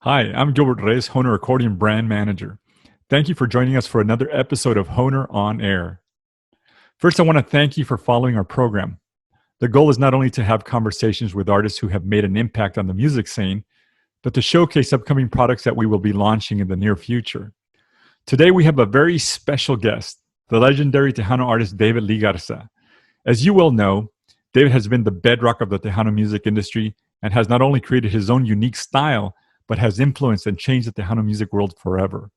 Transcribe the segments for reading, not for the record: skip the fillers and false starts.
Hi, I'm Gilbert Reyes, Hohner Accordion Brand Manager. Thank you for joining us for another episode of Hohner On Air. First, I want to thank you for following our program. The goal is not only to have conversations with artists who have made an impact on the music scene, but to showcase upcoming products that we will be launching in the near future. Today, we have a very special guest, the legendary Tejano artist David Lee Garza. As you well know, David has been the bedrock of the Tejano music industry and has not only created his own unique style, but has influenced and changed the Tejano music world forever.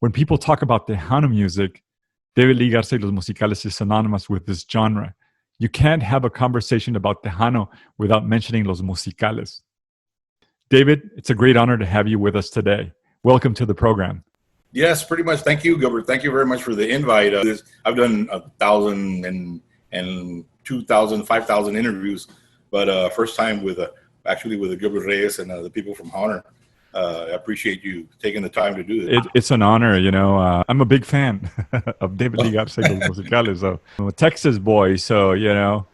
When people talk about Tejano music, David Lee Garza y los Musicales is synonymous with this genre. You can't have a conversation about Tejano without mentioning los Musicales. David, it's a great honor to have you with us today. Welcome to the program. Yes, pretty much. Thank you, Gilbert. Thank you very much for the invite. I've done 1,000 and 2,000, 5,000 interviews, but first time with Gilbert Reyes and the people from Hohner. I appreciate you taking the time to do this. It's an honor, you know. I'm a big fan of David Lee Garza y los Musicales. So I'm a Texas boy, so, you know,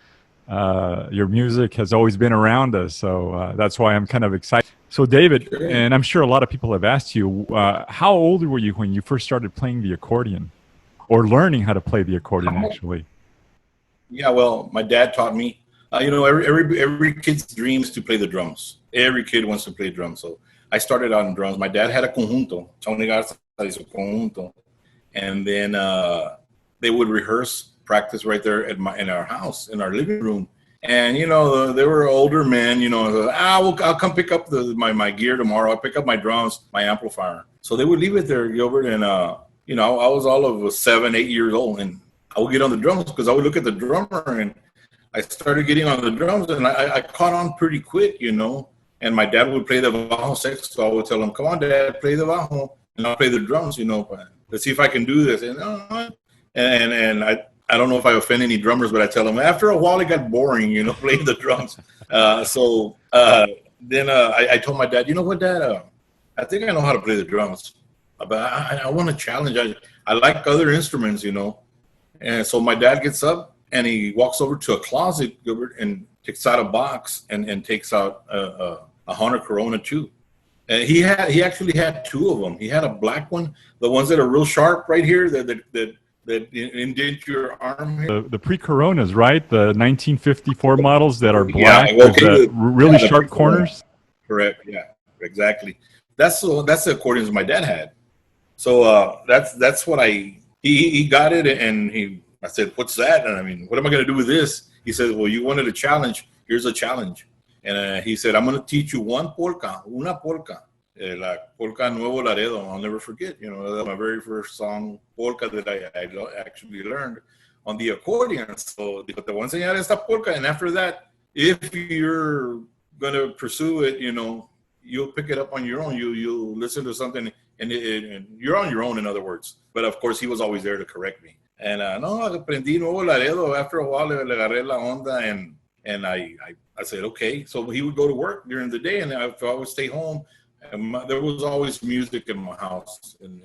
your music has always been around us. So that's why I'm kind of excited. So, David, sure. And I'm sure a lot of people have asked you, how old were you when you first started playing the accordion or learning how to play the accordion, actually? Yeah, well, my dad taught me. You know, every kid's dream is to play the drums. Every kid wants to play drums. So I started out on drums. My dad had a conjunto. Tony Garza hizo conjunto. And then they would rehearse, practice right there in our house, in our living room. And, you know, they were older men, you know, I'll come pick up my gear tomorrow. I'll pick up my drums, my amplifier. So they would leave it there, Gilbert. And, you know, I was all of 7, 8 years old. And I would get on the drums because I would look at the drummer and I started getting on the drums, and I caught on pretty quick, you know. And my dad would play the bajo six, so I would tell him, "Come on, Dad, play the bajo, and I'll play the drums, you know. Let's see if I can do this." And I don't know if I offend any drummers, but I tell them after a while it got boring, you know, playing the drums. Then I told my dad, "You know what, Dad? I think I know how to play the drums, but I want to challenge. I like other instruments, you know." And so my dad gets up. And he walks over to a closet, Gilbert, and takes out a box and takes out a Hohner Corona too. And he actually had 2 of them. He had a black one, the ones that are real sharp right here that indent your arm here. The pre-Coronas, right? The 1954 models that are black with really sharp corners. Correct. Yeah, exactly. That's the accordions my dad had. So that's what he got it, and I said, "What's that?" And I mean, what am I going to do with this? He said, "Well, you wanted a challenge. Here's a challenge." And he said, "I'm going to teach you una polka, la polka Nuevo Laredo." I'll never forget. You know, my very first song, polka, that I actually learned on the accordion. So, te voy a enseñar esta polka. And after that, if you're going to pursue it, you know, you'll pick it up on your own. You'll listen to something, and you're on your own, in other words. But of course, he was always there to correct me. And no, aprendí Nuevo Laredo. After a while, le agarré la onda, and I said, okay. So he would go to work during the day, and I would stay home. And there was always music in my house, and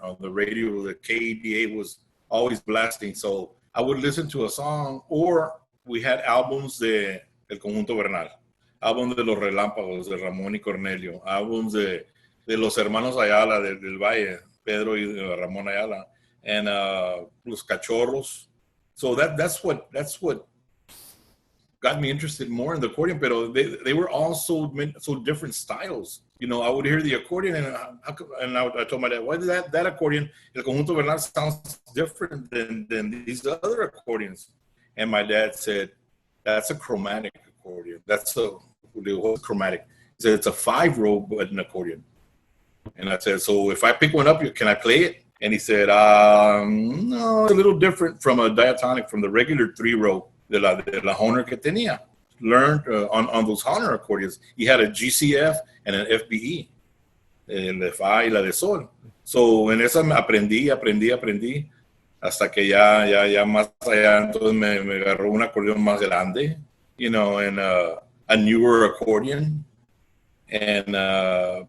on the radio, the KDA was always blasting. So I would listen to a song, or we had albums de El Conjunto Bernal, albums de Los Relámpagos, de Ramón y Cornelio, albums de Los Hermanos Ayala, del Valle, Pedro y Ramón Ayala. And Los Cachorros. So that's what got me interested more in the accordion. But they were all so different styles. You know, I would hear the accordion, and I told my dad, "Why did that accordion, El Conjunto Bernal, sounds different than these other accordions?" And my dad said, "That's a chromatic accordion. What's chromatic?" He said, "It's a 5-row button accordion." And I said, "So if I pick one up, can I play it?" And he said, "No, it's a little different from a diatonic, from the regular 3-row de la Hohner que tenía." Learned on those Hohner accordions. He had a GCF and an FBE. de fa y la de sol. So, en esa aprendí, hasta que ya más allá, entonces me agarró un acordeón más grande, you know, and a newer accordion. And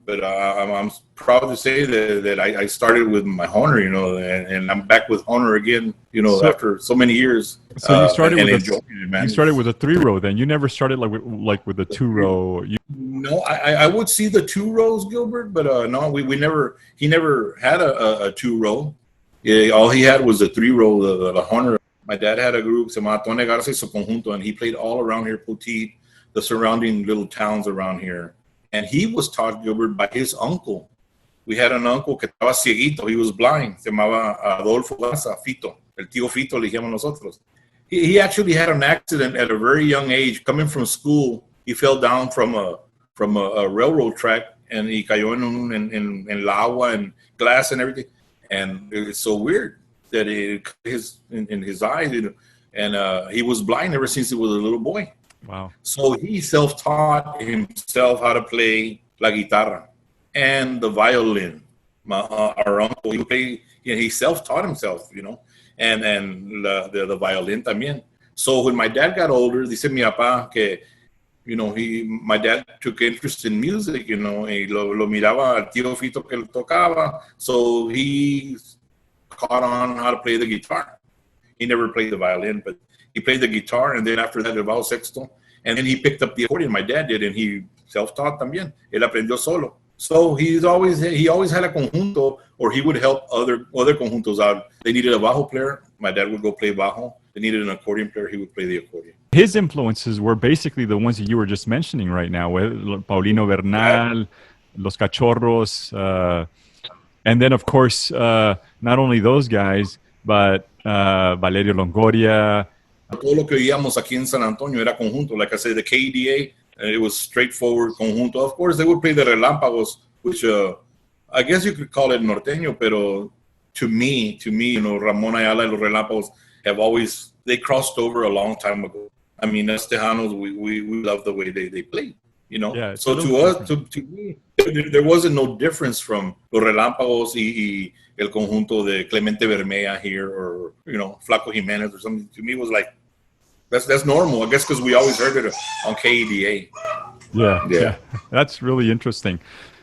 but I'm proud to say that I started with my Hohner, you know, and I'm back with Hohner again, you know, after so many years. So you started you started with a 3-row, then you never started like with a 2-row. No, I would see the 2 rows, Gilbert, but no, we never. He never had a 2-row. Yeah, all he had was a 3-row, the Hohner. My dad had a group, se llamaba Tone Garza y su conjunto, and he played all around here, Poteet, the surrounding little towns around here. And he was taught, Gilbert, by his uncle. We had an uncle que estaba cieguito. He was blind. Se llamaba Adolfo Garza, Fito. El tío Fito le dijimos nosotros. He actually had an accident at a very young age. Coming from school, he fell down from a railroad track, and he cayó en el agua and glass and everything. And it's so weird that in his eyes, you know, and he was blind ever since he was a little boy. Wow. So he self-taught himself how to play la guitarra and the violin. Our uncle, he self-taught himself, you know, and the violin también. So when my dad got older, dice mi papá que, you know, my dad took interest in music, you know, y lo miraba al tío Fito que lo tocaba. So he caught on how to play the guitar. He never played the violin, but he played the guitar, and then after that, el bajo sexto, and then he picked up the accordion. My dad did, and he self-taught también. Él aprendió solo. So he always had a conjunto, or he would help other conjuntos out. They needed a bajo player. My dad would go play bajo. They needed an accordion player. He would play the accordion. His influences were basically the ones that you were just mentioning right now, with Paulino Bernal, Los Cachorros, and then, of course, not only those guys, but Valerio Longoria. Todo lo que oíamos aquí en San Antonio era conjunto. Like I said, the KDA, it was straightforward conjunto. Of course, they would play the Relámpagos, which I guess you could call it norteño, pero to me, you know, Ramón Ayala and los Relámpagos they crossed over a long time ago. I mean, us Tejanos, we love the way they play, you know. Yeah, so to me, there wasn't no difference from los Relámpagos y el conjunto de Clemente Bermea here, or, you know, Flaco Jimenez or something. To me, it was like, that's normal, I guess, because we always heard it on KEDA. Yeah. That's really interesting.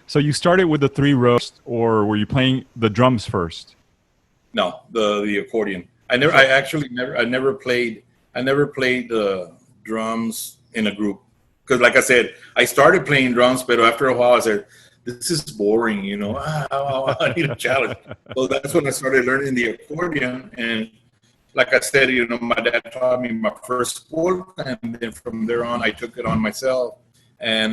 So you started with the 3-rows, or were you playing the drums first? No, the accordion. I never played the drums in a group, because, like I said, I started playing drums, but after a while I said, this is boring, you know. I need a challenge. So that's when I started learning the accordion, and like I said, you know, my dad taught me my first polka, and then from there on, I took it on myself. And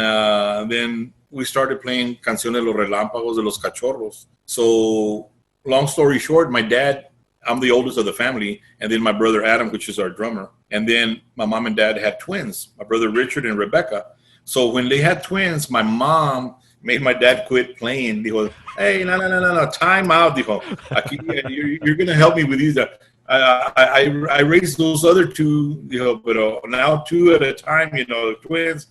then we started playing Canciones de los Relámpagos de los Cachorros. So, long story short, my dad, I'm the oldest of the family, and then my brother Adam, which is our drummer. And then my mom and dad had twins, my brother Richard and Rebecca. So when they had twins, my mom made my dad quit playing. Dijo, hey, no, time out. Dijo, aquí, you're going to help me with these. I raised those other two, but now 2 at a time, twins.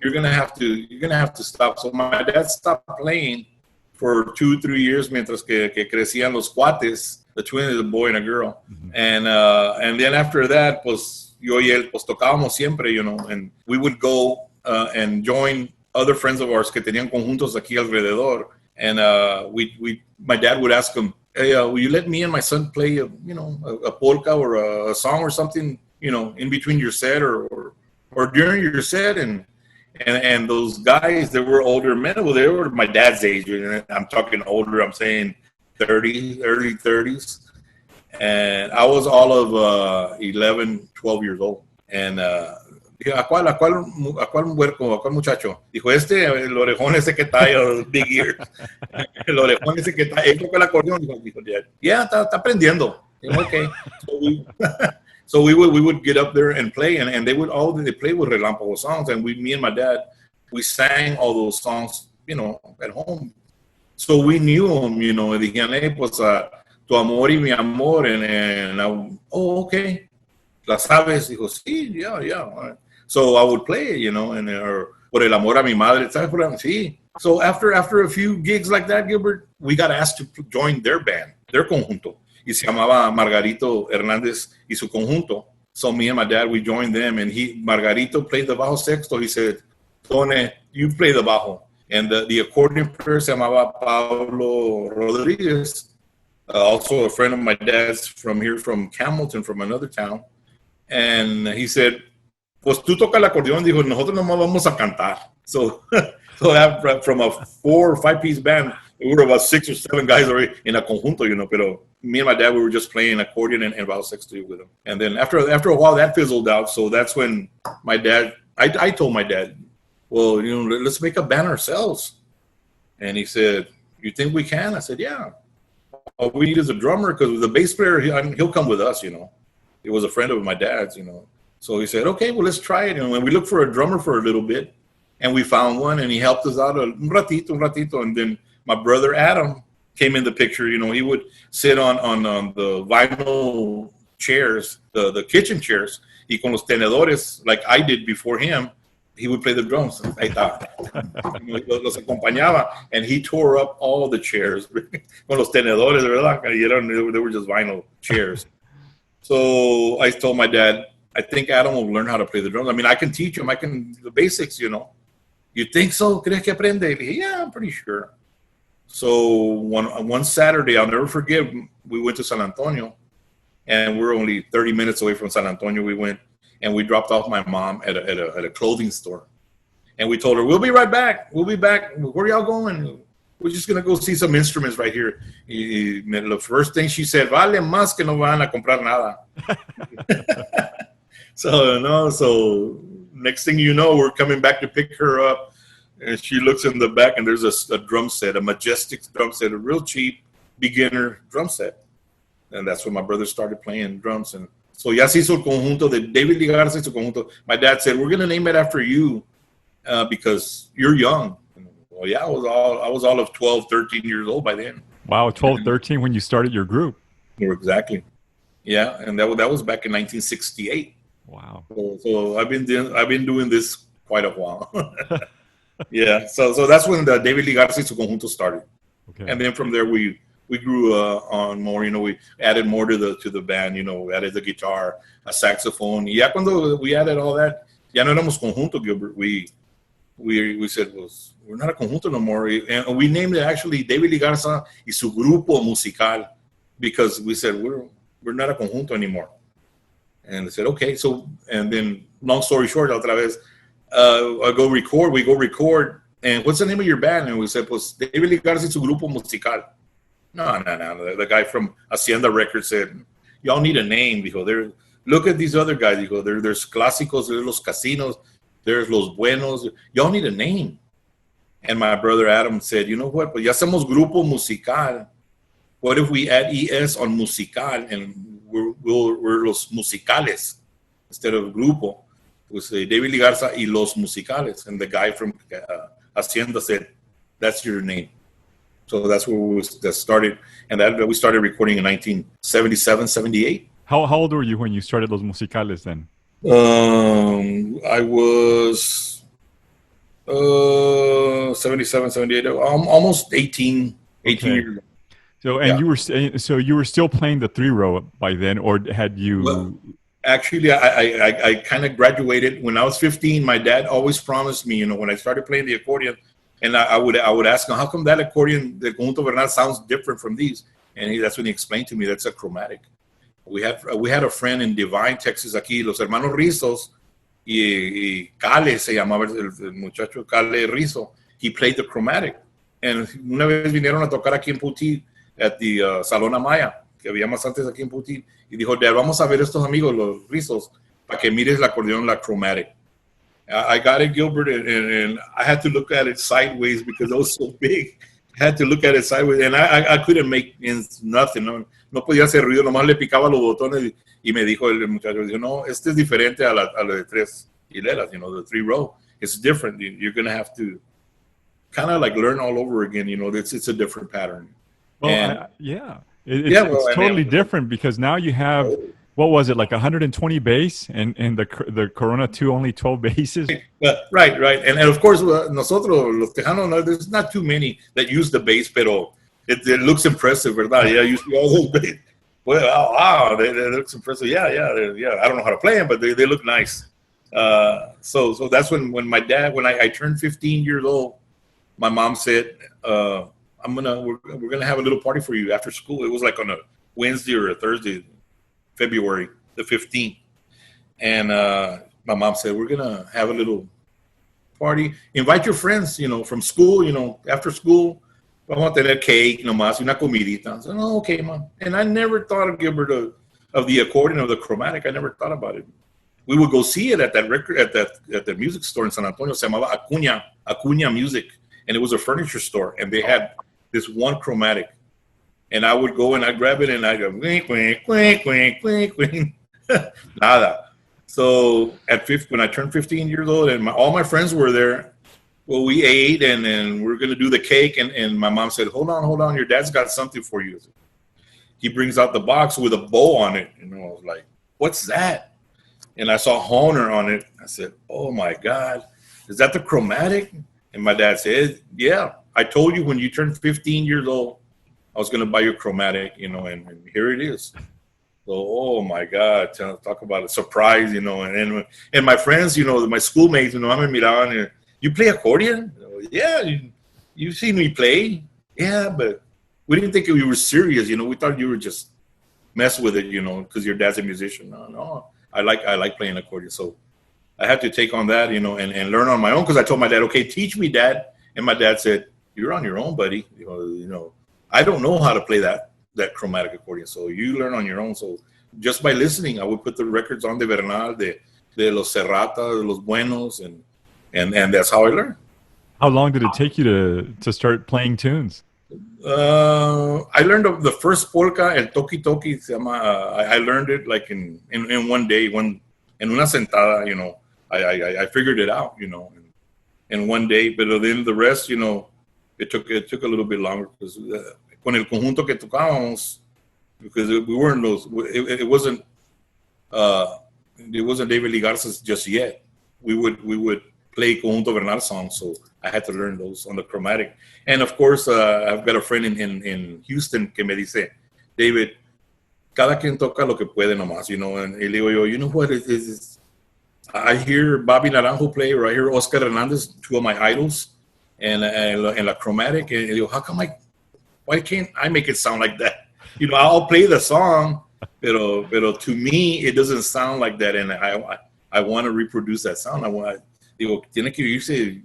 You're gonna have to stop. So my dad stopped playing for 2-3 years, mientras que crecían los cuates, the twins, a boy and a girl. Mm-hmm. And then after that, pues yo y él, pues tocábamos siempre, and we would go and join other friends of ours que tenían conjuntos aquí alrededor. And my dad would ask him, hey, will you let me and my son play, a polka or a song or something, in between your set or during your set? And those guys that were older men, well, they were my dad's age. I'm talking older. I'm saying 30, early 30s. And I was all of 11, 12 years old. And ¿A cuál muchacho? Dijo, el orejón ese que está, big ears. El orejón ese que está, él toca el acordeón. Dijo, yeah, está aprendiendo. Dijo, okay. So we would get up there and play, and they play with Relámpago songs, and me and my dad, we sang all those songs, at home. So we knew them, dijeron, pues, tu amor y mi amor, and okay. ¿La sabes? Dijo, sí, yeah. Right. So I would play it, and Por el amor a mi madre. ¿Sabes por qué? Sí. So after a few gigs like that, Gilbert, we got asked to join their band, their conjunto. Y se llamaba Margarito Hernández y su conjunto. So me and my dad, we joined them, and Margarito played the bajo sexto. He said, Tone, you play the bajo. And the accordion player se llamaba Pablo Rodriguez, also a friend of my dad's from here, from Hamilton, from another town. And he said, pues tú toca el acordeón. Dijo, nosotros nomás vamos a cantar. So from a 4 or 5 piece band, we were about 6 or 7 guys already in a conjunto, pero me and my dad, we were just playing accordion and bajo sexto with him. And then after a while, that fizzled out. So that's when my dad, I told my dad, well, let's make a band ourselves. And he said, you think we can? I said, yeah. All we need is a drummer, because the bass player, he'll come with us, It was a friend of my dad's, So he said, okay, well, let's try it. And we looked for a drummer for a little bit, and we found one, and he helped us out un ratito. And then my brother Adam came in the picture. He would sit on the vinyl chairs, the kitchen chairs, y con los tenedores, like I did before him. He would play the drums. Ahí está. Los acompañaba, and he tore up all the chairs con los tenedores, ¿verdad? They were just vinyl chairs. So I told my dad, I think Adam will learn how to play the drums. I mean, I can teach him. I can the basics, You think so? ¿Crees que aprende? Yeah, I'm pretty sure. So one Saturday, I'll never forget, we went to San Antonio, and we're only 30 minutes away from San Antonio. We went, and we dropped off my mom at a clothing store. And we told her, we'll be right back. We'll be back. Where are y'all going? We're just going to go see some instruments right here. The first thing she said, vale más que no van a comprar nada. So next thing you know, we're coming back to pick her up. And she looks in the back, and there's a drum set, a Majestic drum set, a real cheap beginner drum set. And that's when my brother started playing drums. And so ya se hizo el conjunto de David Lee Garza y su conjunto. My dad said, we're going to name it after you because you're young. Well, yeah, I was all of 12, 13 years old by then. Wow, 12, 13 when you started your group. Exactly. Yeah, and that was back in 1968. Wow. So I've been doing this quite a while. Yeah, so that's when the David Lee Garza y su conjunto started. Okay. And then from there we grew on more. We added more to the band. We added the guitar, a saxophone. Ya cuando we added all that, ya no éramos conjunto, Gilbert. We said, well, we're not a conjunto no more, and we named it actually David Lee Garza y su grupo musical, because we said we're not a conjunto anymore. And they said, okay. So, and then long story short, otra vez, we go record, and what's the name of your band? And we said, pues David Lee Garza y su grupo musical. No. The guy from Hacienda Records said, y'all need a name. Dijo, look at these other guys. Dijo, there's clásicos, there's los casinos, there's los buenos. Y'all need a name. And my brother Adam said, you know what? Pues ya hacemos grupo musical. What if we add ES on musical, and we're los musicales instead of grupo? We say David Lee Garza y los musicales. And the guy from Hacienda said, that's your name. So that's where we started. And that we started recording in 1977, 78. How old were you when you started Los Musicales then? I was 77, 78, almost 18 years old. So, and yeah. you were still playing the 3-row by then, or had you? Well, actually, I kind of graduated when I was 15. My dad always promised me, when I started playing the accordion, and I would ask him, how come that accordion, the Conjunto Bernal, sounds different from these? And that's when he explained to me that's a chromatic. We had a friend in Divine, Texas, aquí, los hermanos Rizos, y Cale se llamaba el muchacho Cale Rizo. He played the chromatic. And una vez vinieron a tocar aquí en Puti at the Salón Amaya, que había más antes aquí en Puti, y dijo, Dad, vamos a ver estos amigos, los Rizos, para que mires el acordeón, la chromatic. I got it, Gilbert, and I had to look at it sideways because it was so big. I had to look at it sideways, and I couldn't make nothing. No podía hacer ruido, nomás le picaba los botones, y me dijo el muchacho, no, este es diferente a la de 3 hileras, the 3-row. It's different. You're going to have to kind of like learn all over again. It's a different pattern. Well, it's totally different because now you have what was it, like 120 bass, and the Corona 2 only 12 basses? Right. And of course, nosotros, los Tejanos, no, there's not too many that use the bass, pero it looks impressive, ¿verdad? Yeah, you see all those bass. Well, wow, they look impressive. Yeah. I don't know how to play them, but they look nice. So that's when my dad, when I turned 15 years old, my mom said, we're gonna have a little party for you after school. It was like on a Wednesday or a Thursday, February the 15th. And my mom said, we're gonna have a little party. Invite your friends, from school, after school. Vamos a tener cake, nomás, una comidita. I said, oh, okay, Mom. And I never thought of Gilbert of the accordion, of the chromatic. I never thought about it. We would go see it at the music store in San Antonio. Se llamaba Acuña Music, and it was a furniture store, and they had this one chromatic. And I would go and I'd grab it and I'd go, wink, wink, wink, wink, wink, wink. Nada. So when I turned 15 years old, and all my friends were there, well, we ate, and then we're going to do the cake. And my mom said, hold on. Your dad's got something for you. He brings out the box with a bow on it. I was like, what's that? And I saw Hohner on it. I said, oh, my God. Is that the chromatic? And my dad said, yeah. I told you when you turned 15 years old, I was going to buy you a chromatic, and here it is. So, oh, my God. Talk about a surprise, And my friends, my schoolmates, me miraban, you play accordion? Yeah, you seen me play. Yeah, but we didn't think we were serious. We thought you were just mess with it, because your dad's a musician. No, I like playing accordion. So I had to take on that, and learn on my own, because I told my dad, okay, teach me, Dad. And my dad said, you're on your own, buddy. I don't know how to play that chromatic accordion. So you learn on your own. So just by listening, I would put the records on de Bernal, de los Serrata, de los Buenos, and that's how I learned. How long did it take you to start playing tunes? I learned the first polka, el Toki Toki. I learned it like in one day, in una sentada. I figured it out, in one day. But then the rest, it took a little bit longer, because con el conjunto que tocábamos, because we weren't those. It wasn't David Lee Garza's just yet. We would play Conjunto Bernal songs, so I had to learn those on the chromatic. And of course, I've got a friend in Houston que me dice, David, cada quien toca lo que puede nomás, and le digo yo, you know what it is? I hear Bobby Naranjo play, or I hear Oscar Hernandez, two of my idols, and la chromatic, and I digo, why can't I make it sound like that? I'll play the song, pero to me, it doesn't sound like that, and I want to reproduce that sound. Digo, tiene que irse,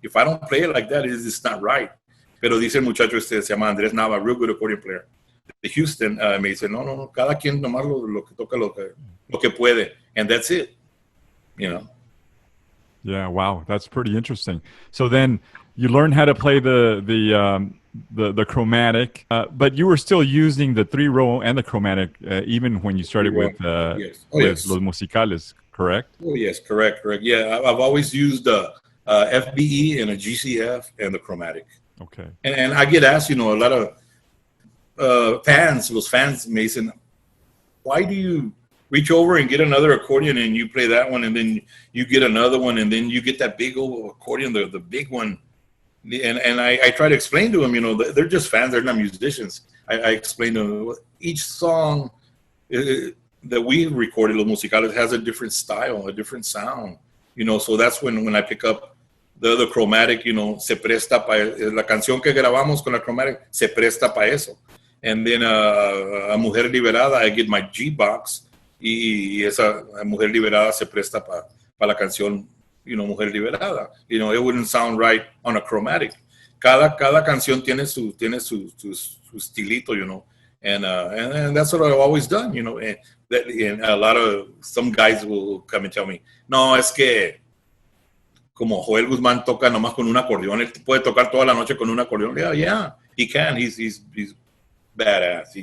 if I don't play it like that, it's not right. Pero dice el muchacho se llama Andrés Nava, real good accordion player de Houston, me dice, no, cada quien nomás lo que toca, lo que puede, and that's it, Yeah, wow, that's pretty interesting. So then you learn how to play the chromatic, but you were still using the 3-row and the chromatic even when you started with yes. Los Musicales, correct? Oh, yes, correct. Yeah, I've always used a FBE and a GCF and the chromatic. Okay. And I get asked, a lot of fans, Mason, why do you reach over and get another accordion and you play that one, and then you get another one, and then you get that big old accordion, the big one? And I try to explain to them, they're just fans, they're not musicians. I explain to them, each song that we recorded, Los Musicales, has a different style, a different sound, so that's when I pick up the chromatic, se presta la canción que grabamos con la chromatic, se presta para eso. And then a Mujer Liberada, I get my G-Box, y esa Mujer Liberada se presta para la canción, Mujer Liberada. It wouldn't sound right on a chromatic. Cada canción tiene su estilito, and that's what I've always done, and some guys will come and tell me, no, es que como Joel Guzmán toca nomás con un acordeón, él puede tocar toda la noche con un acordeón. Yeah, he can. He's badass.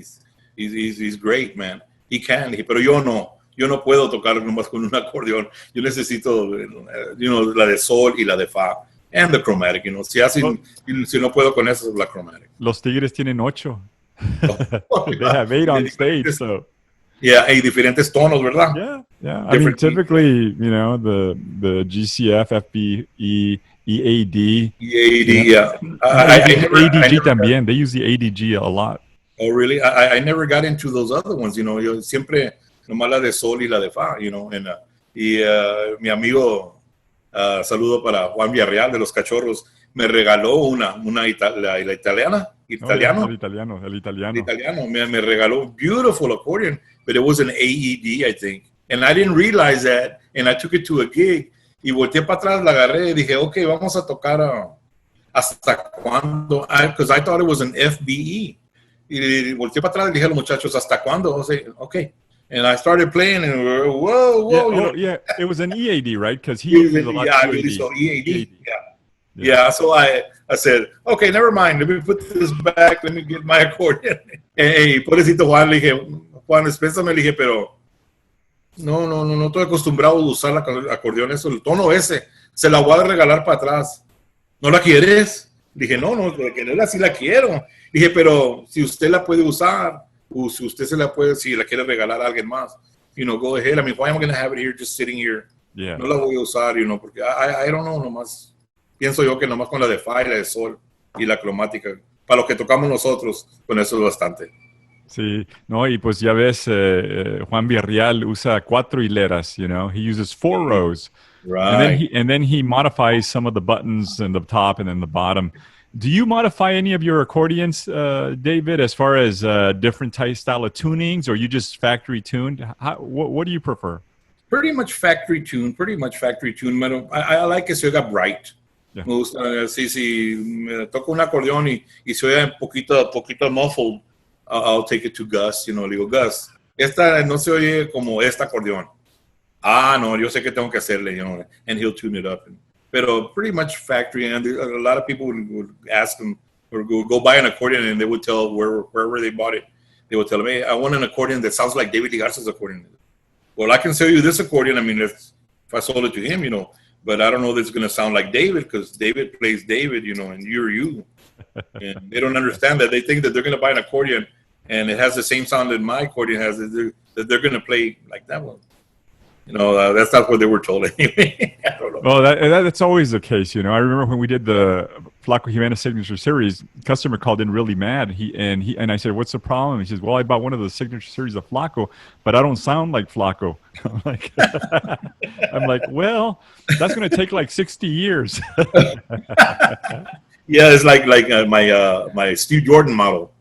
He's great, man. He can. Pero yo no puedo tocar nomás con un acordeón. Yo necesito, la de sol y la de fa. And the chromatic, si no puedo con eso, es la chromatic. Los Tigres tienen 8. They have 8 on stage, so. Yeah, hay diferentes tonos, ¿verdad? Yeah, yeah. I mean, Different typically, you know, the GCF, FB, EAD, you know, EAD. Yeah, I ADG never got. también. They use the ADG a lot. Oh, really? I never got into those other ones. You know, yo siempre nomás la de sol y la de fa. You know, and mi amigo, saludo para Juan Villarreal de los Cachorros, me regaló la italiana, Oh yeah, italiano. el The italiano. Italiano, me regaló beautiful accordion, but it was an AED, I think. And I didn't realize that, and I took it to a gig, y volteé para atrás, la agarré, y dije, okay, vamos a tocar hasta cuándo, because I thought it was an FBE. Y volteé para atrás y dije a los muchachos, ¿hasta cuándo? I said, okay. And I started playing, and whoa, Yeah, you know. yeah, it was an EAD, right? Because he uses a lot Yeah, I of really EAD. saw EAD. Yeah. Yeah, so I said, okay, never mind. Let me put this back. Let me get my accordion. Hey, pobrecito Juan, le dije, Juan, espénsame, le dije, pero no estoy acostumbrado a usar la acordeón, eso, el tono ese, se la voy a regalar para atrás. ¿No la quieres? Dije, no, de quererla sí la quiero. Dije, pero si usted la puede usar, o si usted se la puede, si la quiere regalar a alguien más, you know, go ahead. I mean, why am I going to have it here just sitting here? Yeah. No la voy a usar, you know, porque I don't know, nomás. Pienso yo que nomás con la de fa y la de sol y la cromática, para lo que tocamos nosotros, con eso es bastante. Sí, no, y pues ya ves, Juan Villarreal usa 4 hileras, you know, he uses 4 rows. Right. And then he modifies some of the buttons in the top and then the bottom. Do you modify any of your accordions, David, as far as different style of tunings, or you just factory tuned? What do you prefer? Pretty much factory tune. Pero I like que se oiga bright. Yeah. Me gusta, si me toco un acordeón y se oye un poquito muffled, I'll take it to Gus, you know, le digo, Gus, esta no se oye como esta acordeón. No, yo sé que tengo que hacerle, you know, and he'll tune it up. Pero pretty much factory, and a lot of people would ask him, or go buy an accordion, and they would tell wherever they bought it, they would tell them, hey, I want an accordion that sounds like David Garza's accordion. Well, I can sell you this accordion, I mean, if I sold it to him, you know, but I don't know that it's going to sound like David, because David plays David, you know, and you're you. And they don't understand that. They think that they're going to buy an accordion and it has the same sound that my accordion has, that they're going to play like that one. You know, that's not what they were told anyway. I don't know. Well, that's always the case, you know. I remember when we did the Flaco Jimenez Signature Series, customer called in really mad. And I said, "What's the problem?" He says, "Well, I bought one of the Signature Series of Flaco, but I don't sound like Flaco." I'm like, well, that's going to take like 60 years. Yeah, it's like my Steve Jordan model.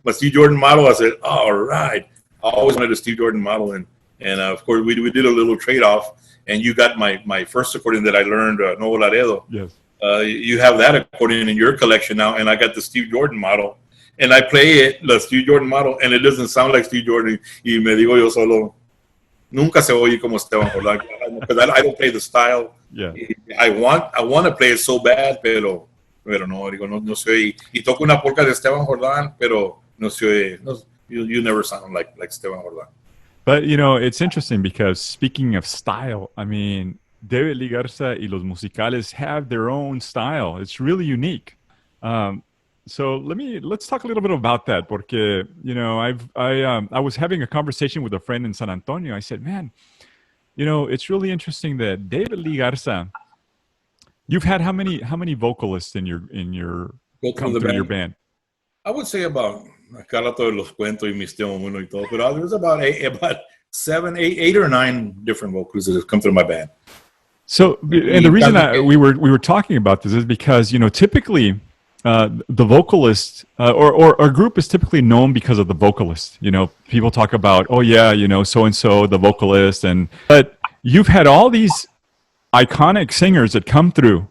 My Steve Jordan model, I said, all right. I always wanted a Steve Jordan model, and of course we did a little trade-off. And you got my first accordion that I learned, Nuevo Laredo. Yes. You have that accordion in your collection now, and I got the Steve Jordan model. And I play it, the Steve Jordan model, and it doesn't sound like Steve Jordan. Y me digo yo solo, nunca se oye como Esteban Jordán, because I don't play the style. Yeah. I want to play it so bad, pero no, digo, no se oye. Y toco una polka de Esteban Jordán, pero no se oye. No, you never sound like Esteban Jordán. But, you know, it's interesting because speaking of style, I mean, David Lee Garza y los musicales have their own style. It's really unique. So let's talk a little bit about that, porque, you know, I was having a conversation with a friend in San Antonio. I said, man, you know, it's really interesting that David Lee Garza, you've had how many vocalists in your band? I would say about, acá rato los cuento y mis temas uno y todo, pero there's about 8 or 9 different vocalists that have come through my band. So, and the reason we were talking about this is because, you know, typically the vocalist or a group is typically known because of the vocalist. You know, people talk about, oh yeah, you know, so and so, the vocalist, but you've had all these iconic singers that come through.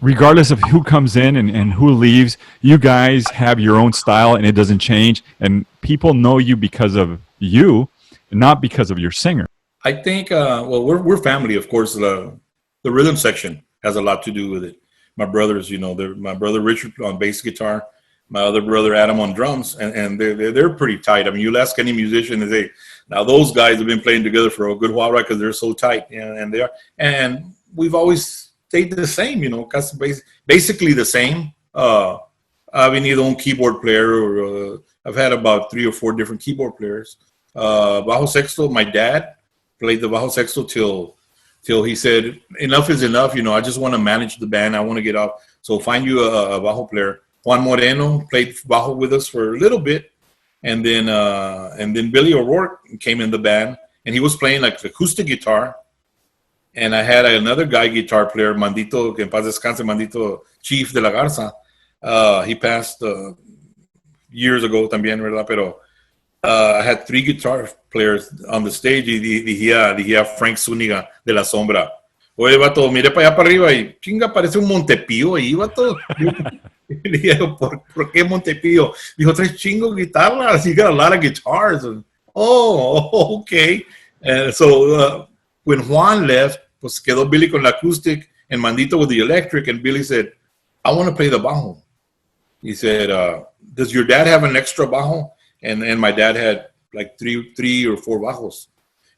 Regardless of who comes in and who leaves, you guys have your own style and it doesn't change. And people know you because of you, not because of your singer. I think, well, we're family, of course. The rhythm section has a lot to do with it. My brothers, you know, my brother Richard on bass guitar, my other brother Adam on drums, and they're pretty tight. I mean, you'll ask any musician, and now those guys have been playing together for a good while, right? Because they're so tight, and they are. And we've always stayed the same, you know, basically the same. I've been either on keyboard player or I've had about 3 or 4 different keyboard players. Bajo sexto, my dad played the bajo sexto till he said, enough is enough. I just want to manage the band. I want to get off. So find you a bajo player. Juan Moreno played bajo with us for a little bit. And then Billy O'Rourke came in the band, and he was playing like acoustic guitar. And I had another guy guitar player, Mandito, que en paz descanse, Mandito Chief de la Garza. He passed years ago también, ¿verdad? Pero I had 3 guitar players on the stage y dijía Frank Zúñiga de La Sombra. Oye, vato, miré para allá para arriba y chinga, parece un Montepío ahí, vato. Le dije, ¿por qué Montepío? Dijo, 3 chingos guitarras. You got a lot of guitars. Oh, okay. So when Juan left, pues quedó Billy con la acoustic and Mandito with the electric, and Billy said, I want to play the bajo. He said, does your dad have an extra bajo? And my dad had like 3 or 4 bajos.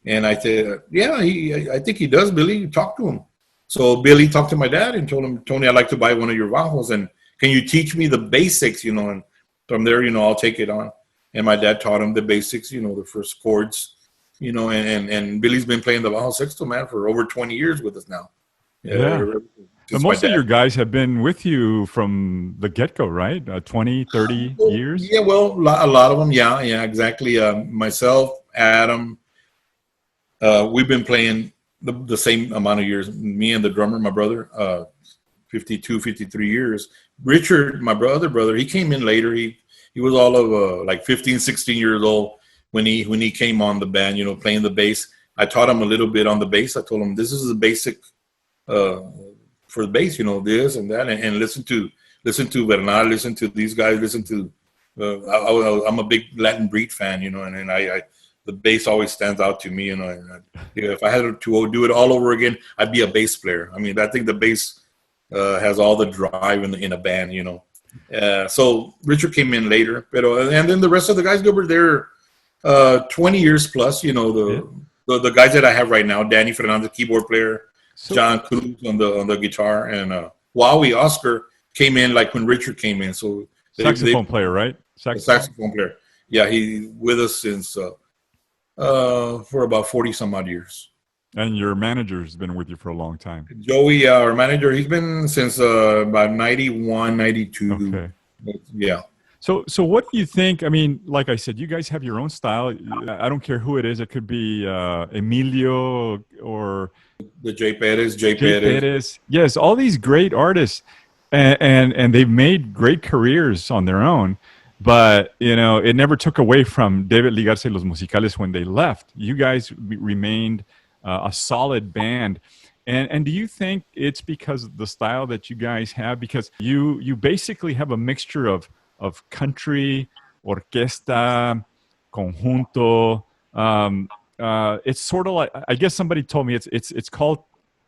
And I said, yeah, I think he does, Billy. Talk to him. So Billy talked to my dad and told him, Tony, I'd like to buy one of your bajos. And can you teach me the basics, And from there, I'll take it on. And my dad taught him the basics, the first chords, and Billy's been playing the bajo sexto, man, for over 20 years with us now. Yeah. But most of your guys have been with you from the get-go, right? 20, 30 years? Yeah, well, a lot of them, yeah, exactly. Myself, Adam, we've been playing the same amount of years. Me and the drummer, my brother, 52, 53 years. Richard, my other brother, he came in later. He was all of like 15, 16 years old when he came on the band, playing the bass. I taught him a little bit on the bass. I told him, this is the basic for the bass, this and that, and listen to Bernal, listen to these guys, listen to. I'm a big Latin Breed fan, and I the bass always stands out to me, and if I had to do it all over again, I'd be a bass player. I mean, I think the bass has all the drive in a band, So Richard came in later, and then the rest of the guys, Gilbert, they're 20 years plus. The guys that I have right now, Danny Fernandez, keyboard player. John Cruz on the guitar, and Wowie Oscar came in like when Richard came in. So saxophone player, right? Saxophone player. Yeah, he with us since for about 40 some odd years. And your manager's been with you for a long time. Joey, our manager, he's been since about 91, 92. Okay. Yeah. So what do you think? I mean, like I said, you guys have your own style. I don't care who it is. It could be Emilio or the Jay Perez. Yes, all these great artists, and they've made great careers on their own. But it never took away from David Ligarza y los Musicales when they left. You guys remained a solid band. And do you think it's because of the style that you guys have? Because you basically have a mixture of country, orquesta, conjunto. It's sort of like, I guess somebody told me it's called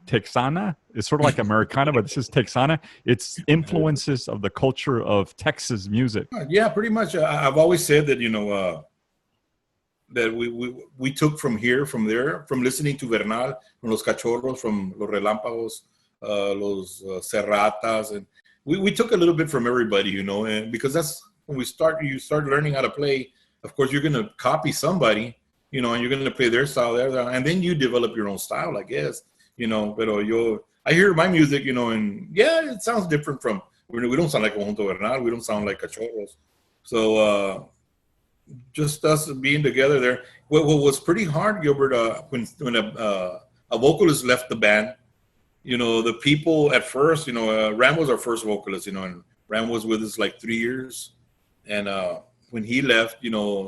Texana. It's sort of like Americana, but this is Texana. It's influences of the culture of Texas music. Yeah, pretty much. I've always said that, that we took from here, from there, from listening to Bernal, from Los Cachorros, from Los Relámpagos, Los Serratas, and we took a little bit from everybody, and because that's when you start learning how to play. Of course, you're going to copy somebody, and you're going to play their style there, and then you develop your own style, I guess, Pero I hear my music, and yeah, it sounds different from. We don't sound like Conjunto Bernal. We don't sound like Cachorros. So just us being together there. What was pretty hard, Gilbert, when a vocalist left the band. The people at first, Ram was our first vocalist, and Ram was with us like 3 years. And when he left,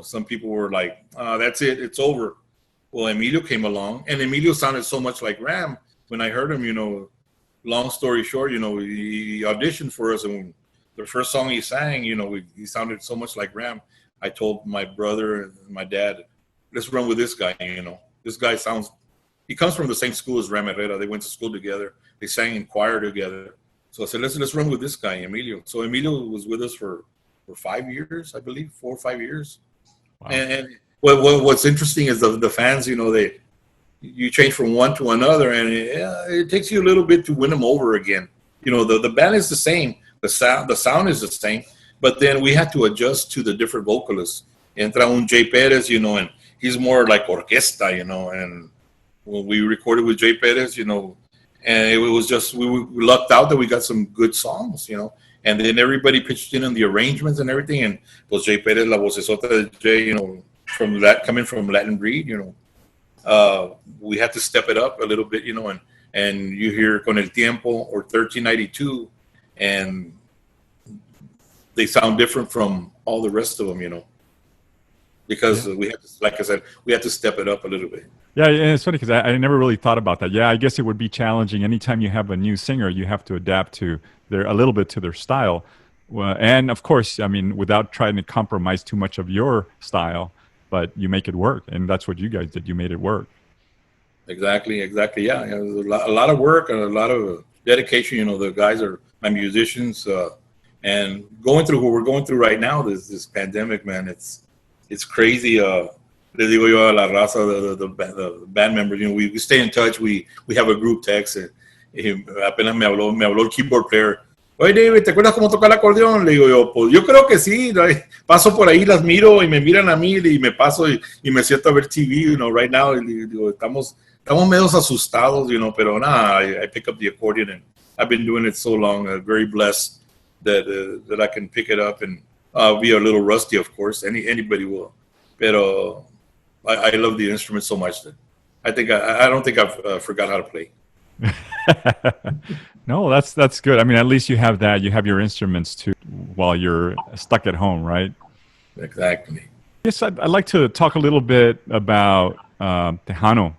some people were like, that's it, it's over. Well, Emilio came along, and Emilio sounded so much like Ram. When I heard him, long story short, he auditioned for us, and the first song he sang, he sounded so much like Ram. I told my brother and my dad, let's run with this guy, This guy he comes from the same school as Ram Herrera. They went to school together. They sang in choir together. So I said, let's run with this guy, Emilio. So Emilio was with us for 5 years, I believe, 4 or 5 years. Wow. And what's interesting is the fans, you change from one to another, and it takes you a little bit to win them over again. The band is the same, the sound is the same, but then we had to adjust to the different vocalists. Entra un Jay Perez, and he's more like orquesta, you know. And when we recorded with Jay Perez, you know, and it was just we lucked out that we got some good songs, you know. And then everybody pitched in on the arrangements and everything. And pues Jay Perez, la vocesota de Jay, you know, from that coming from Latin breed, you know, we had to step it up a little bit, you know. And you hear Con el Tiempo or 1392, and they sound different from all the rest of them, you know, because we had to, like I said, we had to step it up a little bit. Yeah, and it's funny because I never really thought about that. Yeah, I guess it would be challenging. Anytime you have a new singer, you have to adapt to a little bit to their style. And of course, I mean, without trying to compromise too much of your style, but you make it work. And that's what you guys did. You made it work. Exactly. Yeah, it was a lot of work and a lot of dedication. You know, the guys are my musicians, and going through what we're going through right now, this pandemic, man, it's crazy. Le digo yo a la raza, the band members, you know, we stay in touch. We have a group text. Apenas me habló el keyboard player. Oye, David, ¿te acuerdas cómo tocar el acordeón? Le digo yo, pues yo creo que sí. Paso por ahí, las miro y me miran a mí y me paso y me siento a ver TV, you know, right now. Y digo, estamos medio asustados, you know, pero nada, I pick up the accordion and I've been doing it so long. Very blessed that I can pick it up, and I'll be a little rusty, of course. Anybody will. Pero I love the instrument so much that I don't think I've forgot how to play. No, that's good. I mean, at least you have that. You have your instruments too while you're stuck at home, right? Exactly. Yes, I'd like to talk a little bit about Tejano.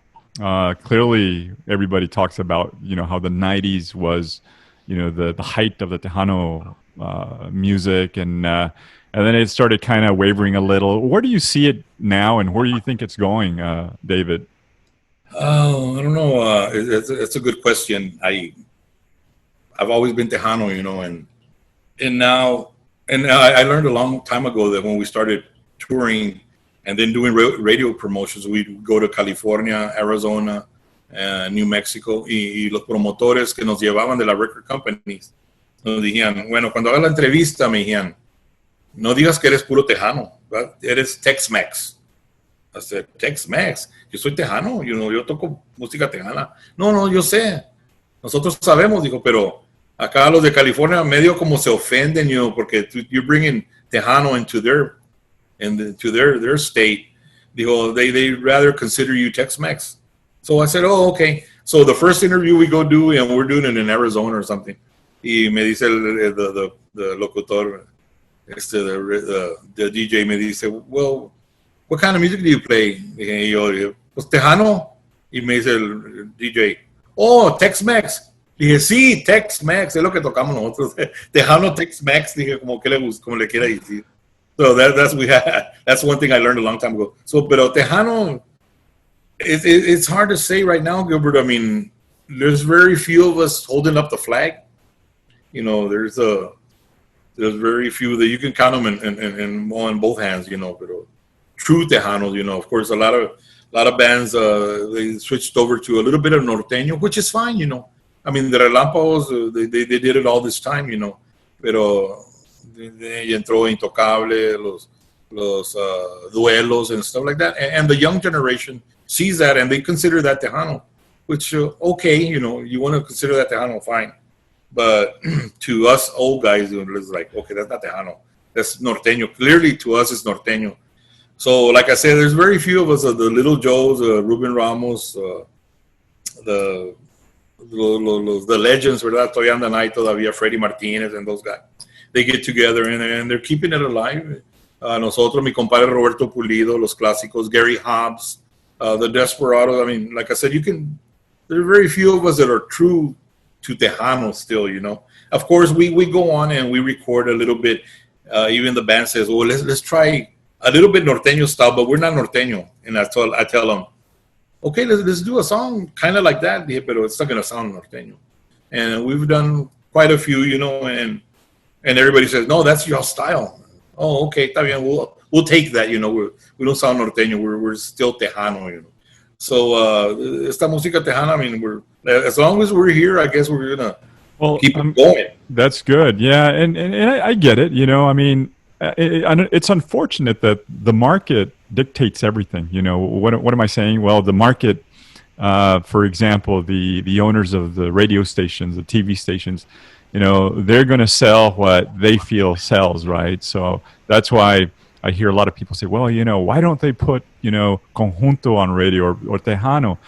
Clearly, everybody talks about, you know, how the 90s was, you know, the height of the Tejano music, and then it started kind of wavering a little. Where do you see it now, and where do you think it's going, David? Oh, I don't know. It's a good question. I've always been Tejano, you know, and now I learned a long time ago that when we started touring and then doing radio promotions, we'd go to California, Arizona, New Mexico, y los promotores que nos llevaban de las record companies nos dijían, bueno, cuando hagas la entrevista, me dijían, no digas que eres puro Tejano, ¿verdad? Eres tex-mex. I said, tex-mex, yo soy Tejano, you know, yo toco música tejana. No, yo sé, nosotros sabemos, dijo, pero acá los de California medio como se ofenden, you know, porque you're bringing Tejano into their state. Dijo, they rather consider you Tex-Mex. So I said, oh, okay. So the first interview we go do, and we're doing it in Arizona or something. Y me dice the locutor, the DJ me dice, well, what kind of music do you play? Y yo, pues Tejano. Y me dice el DJ, oh, Tex-Mex. Dije, sí, Tex-Mex, es lo que tocamos nosotros. Tejano, Tex-Mex, dije, como le quiera decir. So that's one thing I learned a long time ago. So, pero Tejano, it's hard to say right now, Gilbert. I mean, there's very few of us holding up the flag. You know, there's very few that you can count them in on both hands. You know, but true Tejanos. You know, of course, a lot of bands they switched over to a little bit of norteño, which is fine. You know, I mean, the Relámpagos they did it all this time. You know, pero y entró Intocable, los duelos and stuff like that, and the young generation sees that and they consider that Tejano, which okay, you know, you want to consider that Tejano, fine, but to us old guys, it's like, okay, that's not Tejano, that's norteño. Clearly to us it's norteño. So like I said, there's very few of us, the Little Joes, Ruben Ramos, the legends, ¿verdad? Todavía andan ahí todavía, Freddie Martinez and those guys. They get together and they're keeping it alive. Nosotros, mi compadre Roberto Pulido, los clásicos, Gary Hobbs, the Desperados. I mean, like I said, there are very few of us that are true to Tejano still, you know. Of course, we go on and we record a little bit. Even the band says, well, let's try a little bit norteño style, but we're not norteño. And I tell them, okay, let's do a song kind of like that, pero it's not going to sound norteño. And we've done quite a few, you know, and everybody says, no, that's your style. Oh, okay, está bien, we'll take that, you know. We don't sound norteño, we're still Tejano, you know. So esta música Tejana, I mean, as long as we're here, I guess we're gonna keep it going. That's good, yeah, and I get it, you know. I mean, It's unfortunate that the market dictates everything. You know, what am I saying? Well, the market, for example, the owners of the radio stations, the TV stations, you know, they're going to sell what they feel sells, right? So that's why I hear a lot of people say, well, you know, why don't they put, you know, conjunto on radio or tejano?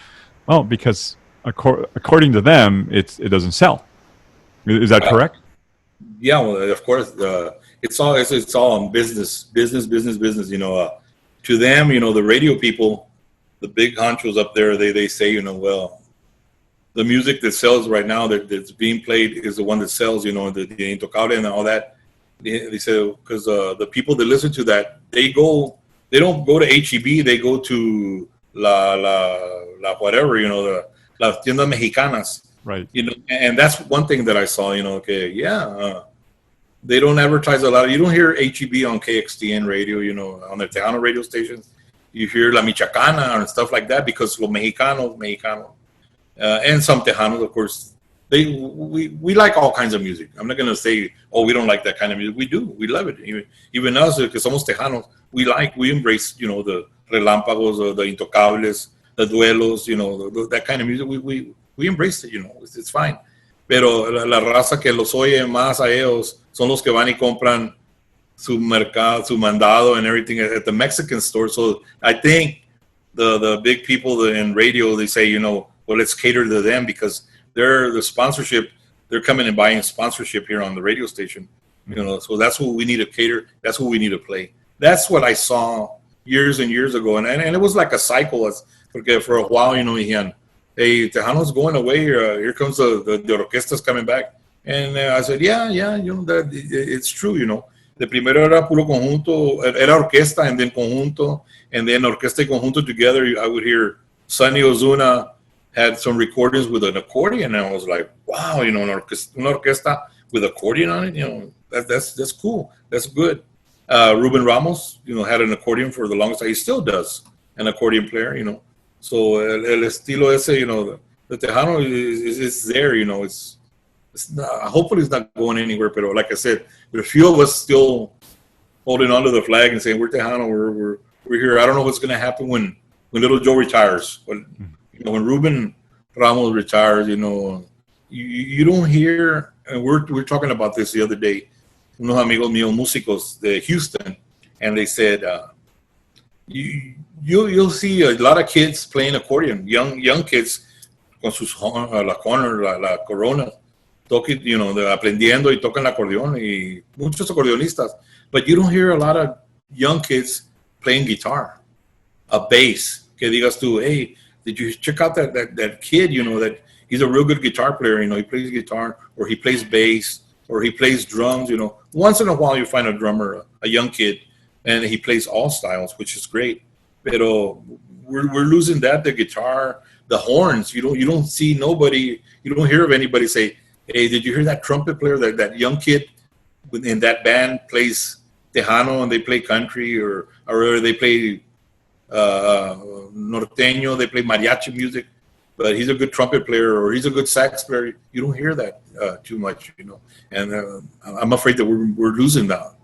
Well, because according to them, it doesn't sell. Is that correct? Yeah, well, of course, it's all on business. You know, to them, you know, the radio people, the big honchos up there, they say, you know, well, the music that sells right now that's being played is the one that sells. You know, the intocable and all that. They say because the people that listen to that, they don't go to HEB, they go to la whatever, you know, the las tiendas mexicanas. Right. You know, and that's one thing that I saw, you know, okay, they don't advertise a lot. You don't hear HEB on KXTN radio, you know, on the Tejano radio stations. You hear La Michoacana and stuff like that because los Mexicanos, and some Tejanos, of course. We like all kinds of music. I'm not going to say, oh, we don't like that kind of music. We do. We love it. Even us, que somos Tejanos, we embrace, you know, the relámpagos, the intocables, the duelos, you know, that kind of music. We embrace it, you know, it's fine. Pero la raza que los oye más a ellos son los que van y compran su mercado, su mandado and everything at the Mexican store. So I think the big people in radio, they say, you know, well, let's cater to them because they're the sponsorship. They're coming and buying sponsorship here on the radio station, you know. So that's what we need to cater. That's what we need to play. That's what I saw years and years ago, and it was like a cycle. Porque for a while, you know, hey, Tejano's going away. Here comes the orquestas coming back, and I said, yeah, you know that it's true, you know. The primero era puro conjunto, era orquesta, and then conjunto, and then orquesta y conjunto together. I would hear Sonny Ozuna had some recordings with an accordion, and I was like, wow, you know, una orquesta with accordion on it, you know, that's cool, that's good. Ruben Ramos, you know, had an accordion for the longest time. He still does, an accordion player, you know. So el estilo ese, you know, the Tejano is there, you know. It's not, hopefully it's not going anywhere, but like I said, but a few of us still holding onto the flag and saying we're Tejano, we're here. I don't know what's going to happen when Little Joe retires. You know, when Ruben Ramos retires, you know, you don't hear, and we're talking about this the other day, unos amigos míos músicos de Houston, and they said, you'll see a lot of kids playing accordion, young kids con sus la Hohner, la Corona, you know, aprendiendo y tocan el acordeón y muchos acordeonistas, but you don't hear a lot of young kids playing guitar, a bass, que digas tú, hey, did you check out that kid, you know, that he's a real good guitar player, you know, he plays guitar, or he plays bass, or he plays drums, you know. Once in a while you find a drummer, a young kid, and he plays all styles, which is great. Pero we're losing that, the guitar, the horns. You don't see nobody, you don't hear of anybody say, hey, did you hear that trumpet player, that young kid in that band plays Tejano and they play country, or they play norteño, they play mariachi music, but he's a good trumpet player or he's a good sax player. You don't hear that too much, you know. And I'm afraid that we're losing that.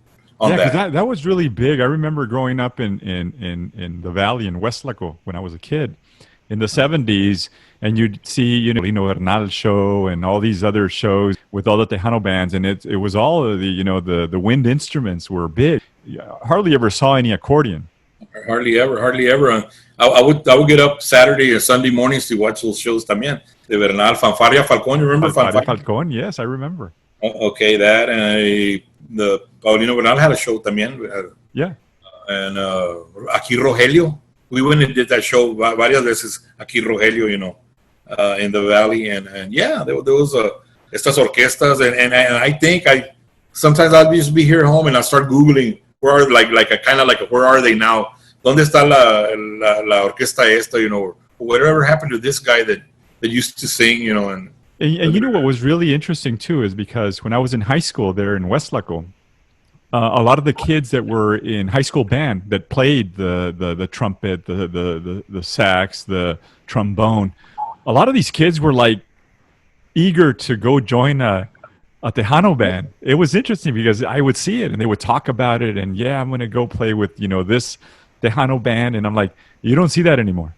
That was really big. I remember growing up in the Valley in Westlaco when I was a kid in the 70s, and you'd see, you know, Lino Bernal show and all these other shows with all the Tejano bands, and it was all of the, you know, the wind instruments were big. Hardly ever saw any accordion. Hardly ever. I would get up Saturday or Sunday mornings to watch those shows también. De Bernal, Fanfaria Falcón, you remember Fanfaria Falcón? Yes, I remember. Okay, that, and the Paulino Bernal had a show también. Yeah. And aquí Rogelio, we went and did that show varias veces, aquí Rogelio, you know, in the Valley, and yeah, there was estas orquestas, and I think sometimes I'll just be here at home and I start Googling where are where are they now? ¿Dónde está la orquesta esta, you know, whatever happened to this guy that used to sing, you know, and you know what was really interesting too is because when I was in high school there in Westlaco, a lot of the kids that were in high school band that played the trumpet, the sax, the trombone, a lot of these kids were like eager to go join a a Tejano band. It was interesting because I would see it and they would talk about it, and yeah, I'm going to go play with this Tejano band, and I'm like, you don't see that anymore.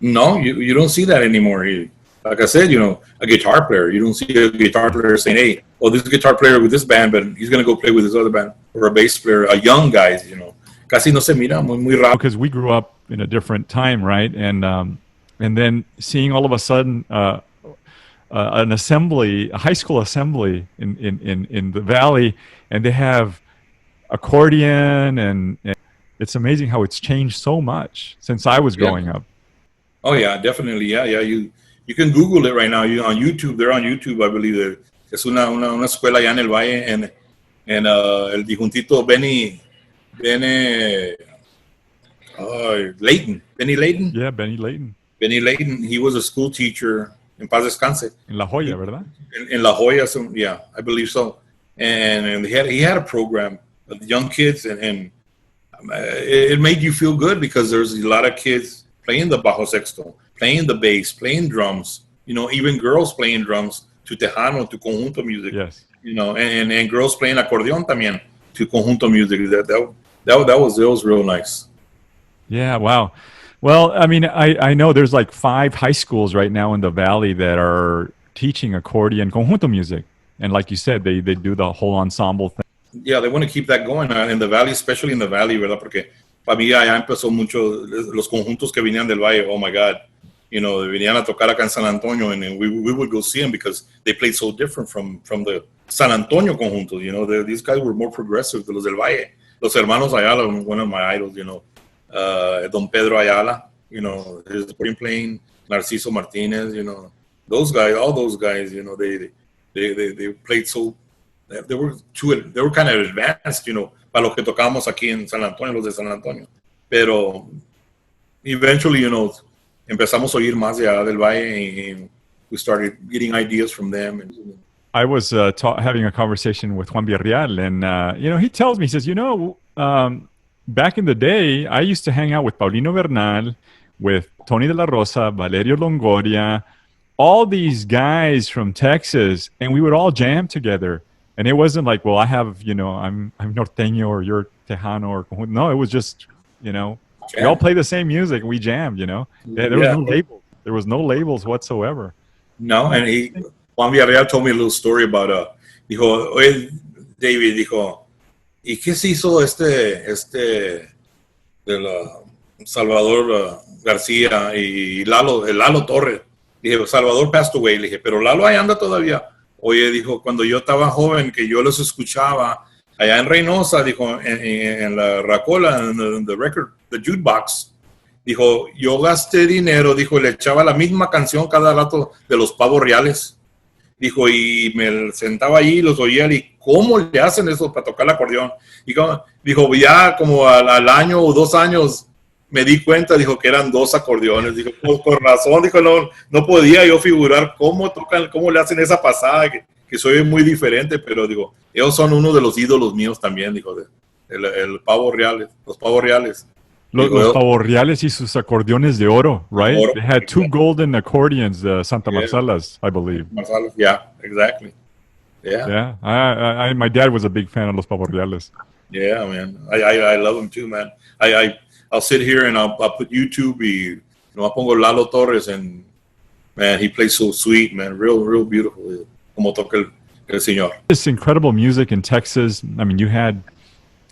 No, you don't see that anymore. Like I said, a guitar player. You don't see a guitar player saying, "Hey, oh, this guitar player with this band, but he's going to go play with this other band." Or a bass player, a young guys. Casi no se mira, muy raro. Because we grew up in a different time, right? And then seeing all of a sudden an assembly, a high school assembly in the valley, and they have accordion, and it's amazing how it's changed so much since I was growing up. Oh yeah, definitely. Yeah. You can Google it right now. You on YouTube. They're on YouTube, I believe. Es una escuela allá en el valle, and el dijuntito Benny Layton. Benny Layton. Yeah, Benny Layton. Benny Layton. He was a school teacher in Paz Descanse. In La Jolla, ¿verdad? In La Jolla, yeah, I believe so. And he had a program of young kids, and it made you feel good because there's a lot of kids playing the bajo sexto, playing the bass, playing drums. Even girls playing drums to Tejano, to conjunto music. Yes. And girls playing accordion también to conjunto music. That was real nice. Yeah. Wow. Well, I mean, I know there's like 5 high schools right now in the valley that are teaching accordion conjunto music, and like you said, they do the whole ensemble thing. Yeah, they want to keep that going in the valley, especially in the valley, ¿verdad? Porque para mí allá empezó mucho los conjuntos que venían del valle. Oh my God, venían a tocar acá en San Antonio, and we would go see them because they played so different from the San Antonio conjuntos. These guys were more progressive de los del valle. Los hermanos Ayala, one of my idols. Don Pedro Ayala, his playing Narciso Martinez. Those guys, all those guys. They played so. They were kind of advanced, para los que tocamos aquí en San Antonio, los de San Antonio. Pero eventually, empezamos a oír más de allá del valle, and we started getting ideas from them. I was having a conversation with Juan Villarreal, and he tells me, he says, back in the day, I used to hang out with Paulino Bernal, with Tony de la Rosa, Valerio Longoria, all these guys from Texas, and we would all jam together. And it wasn't like, well, I have, I'm norteño or you're Tejano or conjunto. No, it was just, we all play the same music and we jammed, There was no labels. There was no labels whatsoever. No, and Juan Villarreal told me a little story about, dijo, oye, David, dijo, ¿y qué se hizo de Salvador García y Lalo Torres? Dije, Salvador passed away. Le dije, pero Lalo ahí anda todavía. Oye, dijo, cuando yo estaba joven, que yo los escuchaba allá en Reynosa, dijo, en la Racola, en the jukebox, dijo, yo gasté dinero, dijo, le echaba la misma canción cada rato de los Pavos Reales. Dijo, y me sentaba ahí, los oía, y ¿cómo le hacen eso para tocar el acordeón? Dijo, ya como al año o 2 años me di cuenta, dijo, que eran 2 acordeones. Dijo, por razón, dijo, no podía yo figurar cómo le hacen esa pasada, que soy muy diferente, pero digo, ellos son uno de los ídolos míos también, dijo, el Pavo Reales, los Pavos Reales. Los Pavos Reales y sus acordeones de oro, right? They had 2 golden accordions, Santa Marsalas, I believe. Marsalas, yeah, exactly. Yeah. My dad was a big fan of los Pavos Reales. Yeah, man. I love them too, man. I'll sit here and I'll put YouTube, y I pongo Lalo Torres, and man, he plays so sweet, man. Real beautiful. Como toca el señor. This incredible music in Texas. I mean,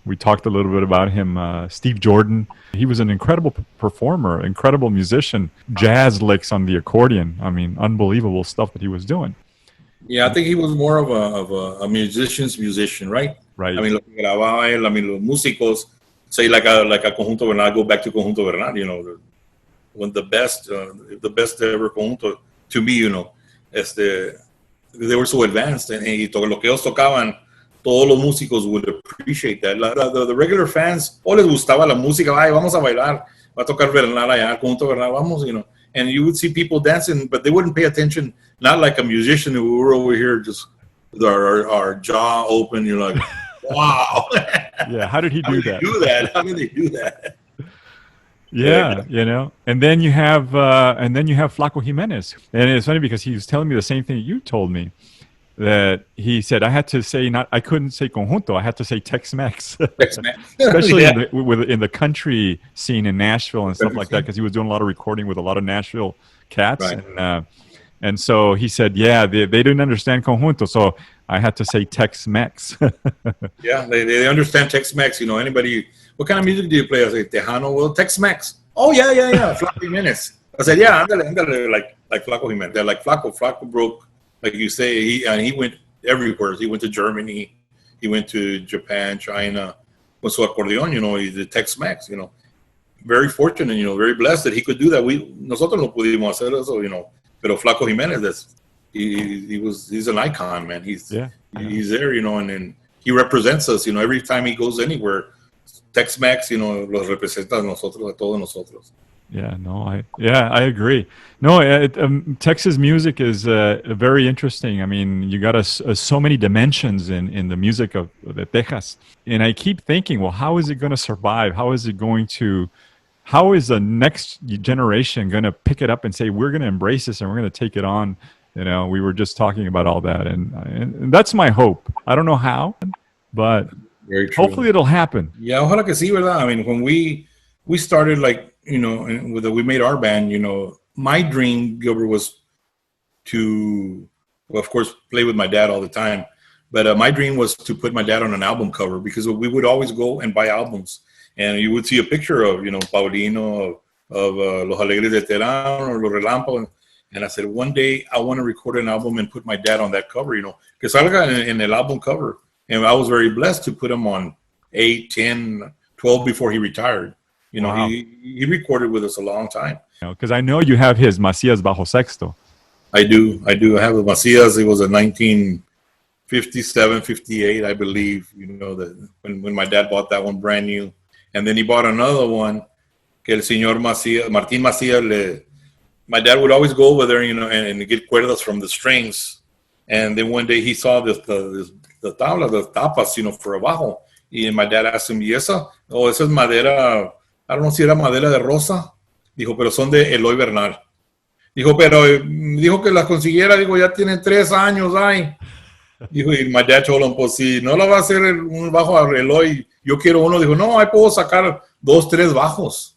we talked a little bit about him, Steve Jordan. He was an incredible performer, incredible musician, jazz licks on the accordion. I mean, unbelievable stuff that he was doing. Yeah, I think he was more of a musician's musician, right? Right. I mean, lo que grababa él, los músicos, say like a conjunto Bernal, go back to conjunto Bernal, the best ever conjunto to me, they were so advanced, and lo que ellos tocaban, todos los músicos would appreciate that. The regular fans, les gustaba la música, ay, vamos a bailar, va a tocar Bernal allá, conjunto Bernal, vamos, and you would see people dancing, but they wouldn't pay attention, not like a musician who were over here just with our jaw open, you're like, wow. Yeah, how did he do that? How did they do that? Yeah, and then you have Flaco Jimenez, and it's funny because he was telling me the same thing you told me. that he said I had to say I couldn't say conjunto, I had to say Tex-Mex, Tex-Mex. especially Yeah. in the country scene in Nashville and stuff like that, because he was doing a lot of recording with a lot of Nashville cats, Right. and so he said, yeah, they didn't understand conjunto, so I had to say Tex-Mex. Yeah, they understand Tex-Mex. Anybody, what kind of music do you play? I say, Tejano, well, Tex-Mex. Oh, yeah. Flaco Jimenez. I said, yeah, ándale, like Flaco Jimenez. They're like, Flaco broke, like you say, he went everywhere. He went to Germany. He went to Japan, China. With su Accordion, he's the Tex-Mex, Very fortunate, very blessed that he could do that. Nosotros no pudimos hacer eso, Pero Flaco Jimenez, he's an icon, man. He's there, and he represents us, every time he goes anywhere. Tex-Mex, los representa a nosotros, a todos nosotros. Yeah, no, I agree. No, Texas music is very interesting. I mean, you got so many dimensions in the music of Texas, and I keep thinking, well, how is it going to survive? How is the next generation going to pick it up and say, we're going to embrace this and we're going to take it on? We were just talking about all that, and that's my hope. I don't know how, but hopefully it'll happen. Yeah, ojalá que sí, ¿verdad? I mean, when we started, like, and we made our band, my dream, Gilbert, was to, well, of course, play with my dad all the time. But my dream was to put my dad on an album cover, because we would always go and buy albums. And you would see a picture of, Paulino, of Los Alegres de Tejano, or Los Relámpagos. And I said, one day I want to record an album and put my dad on that cover, que salga en el album cover. And I was very blessed to put him on 8, 10, 12 before he retired. Wow. He recorded with us a long time. Because I know you have his Macias Bajo Sexto. I do. I have a Macias. It was a 1957, 58, I believe, that when my dad bought that one brand new. And then he bought another one, que el señor Macias, Martín Macias, my dad would always go over there, and get cuerdas from the strings. And then one day he saw the tabla, the tapas, for abajo. And my dad asked him, ¿y esa? Oh, esa es madera, I don't know si era madera de rosa. Dijo, pero son de Eloy Bernal. Dijo, pero dijo que las consiguiera, dijo, ya tienen 3 años, ay. Dijo, y my dad told him, pues si no la va a hacer un bajo a Eloy, yo quiero uno. Dijo, no, ahí puedo sacar 2, 3 bajos.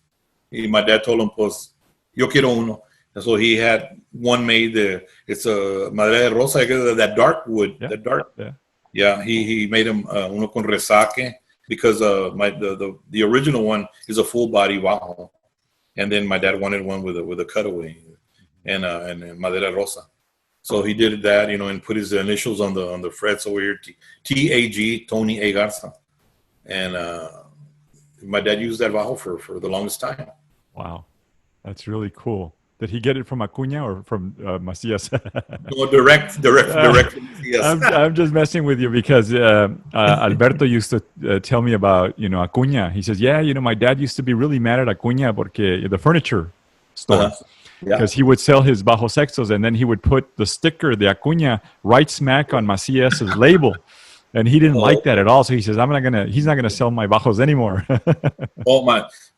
Y my dad told him, pues yo quiero uno. And so he had one made, it's a madera de rosa, that dark wood, that dark. Yeah, he made him uno con resaque, because the original one is a full body bajo. And then my dad wanted one with a cutaway and madera rosa. So he did that, and put his initials on the frets over here, TAG, Tony A. Garza. And my dad used that bajo for the longest time. Wow, that's really cool. Did he get it from Acuña or from Macias? No, direct from Macias. I'm just messing with you, because Alberto used to tell me about, Acuña. He says, yeah, my dad used to be really mad at Acuña porque the furniture store. Because he would sell his bajo sextos, and then he would put the sticker, the Acuña, right smack on Macias's label. And he didn't like that at all. So he says, he's not gonna sell my bajos anymore. Oh,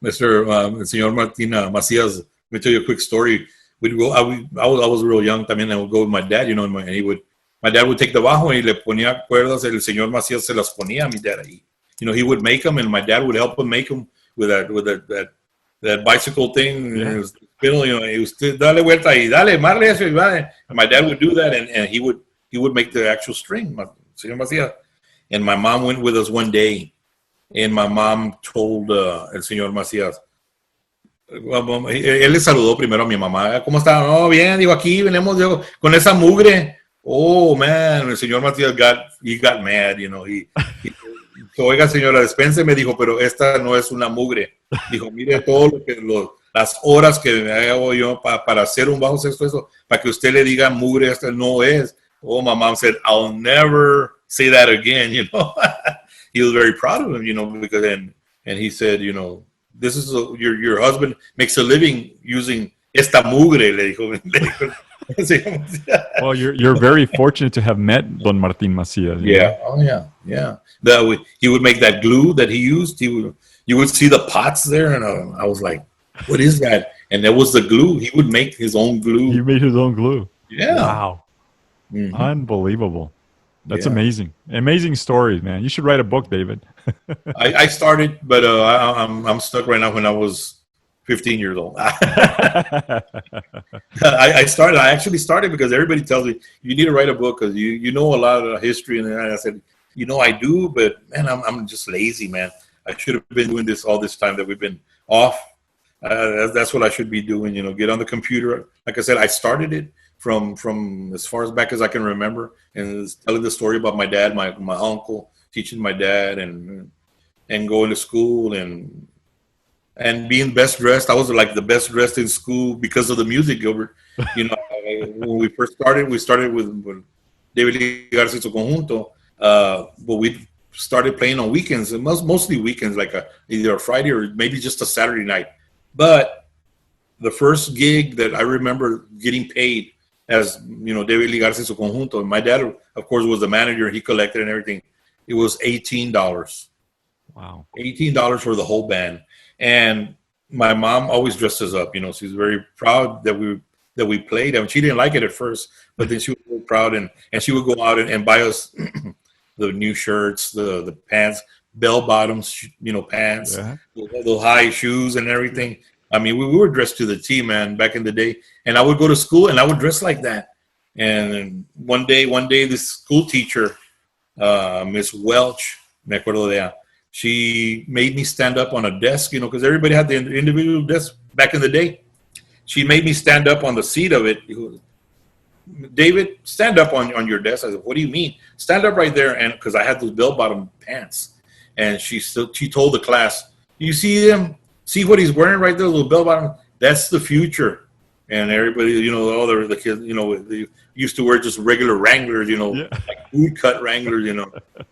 Señor Martín Macias, let me tell you a quick story. We'd go. I was real young también. I would go with my dad, and my dad would take the bajo y le ponía cuerdas. El señor Macias se las ponía a mi dad ahí. He would make them, and my dad would help him make them with that bicycle thing. Yeah. It was, he was dale vuelta y dale, marle eso y vale. And my dad would do that, and he would make the actual string, señor Macias. And my mom went with us one day, and my mom told el señor Macias. Él le saludó primero a mi mamá. ¿Cómo está? No, bien, digo, aquí venimos con esa mugre. Oh, man, el señor Matías got mad, oiga, señora, dispénseme, dijo, pero esta no es una mugre. Dijo, mire todo las horas que hago yo para hacer un bajo sexto, eso, para que usted le diga mugre, esta no es. Oh, my mom said, I'll never say that again, He was very proud of him, because and he said, this is your husband makes a living using esta mugre, le dijo. Well, you're very fortunate to have met Don Martín Macias. Yeah. Oh, yeah. He would make that glue that he used. You would see the pots there, and I was like, what is that? And that was the glue. He would make his own glue. He made his own glue. Yeah. Wow. Unbelievable. That's Yeah. amazing. Amazing stories, man. You should write a book, David. I started, but I'm stuck right now when I was 15 years old. I started. I actually started because everybody tells me you need to write a book because you know a lot of history, and I said, I do, but man, I'm just lazy, man. I should have been doing this all this time that we've been off. That's what I should be doing. Get on the computer. Like I said, I started it from as far as back as I can remember, and it's telling the story about my dad, my uncle, teaching my dad, and going to school and being best dressed. I was like the best dressed in school because of the music, Gilbert. When we first started, we started with David Garza y su conjunto, but we started playing on weekends, and mostly weekends, like either a Friday or maybe just a Saturday night. But the first gig that I remember getting paid as, David Garza y su conjunto, and my dad, of course, was the manager. He collected and everything. It was $18. Wow. $18 for the whole band. And my mom always dressed us up. She's very proud that we played. I mean, she didn't like it at first, but then she was very proud, and she would go out and buy us the new shirts, the pants, bell bottoms, pants, the high shoes and everything. I mean, we were dressed to the T, man, back in the day. And I would go to school and I would dress like that. And one day, this school teacher, Miss Welch, me acuerdo de ella, she made me stand up on a desk, because everybody had the individual desk back in the day. She made me stand up on the seat of it. David, stand up on your desk. I said, what do you mean? Stand up right there. And because I had those bell-bottom pants. And she told the class, you see them? See what he's wearing right there, little bell-bottom? That's the future. And everybody, all the kids, they used to wear just regular Wranglers, like boot cut Wranglers,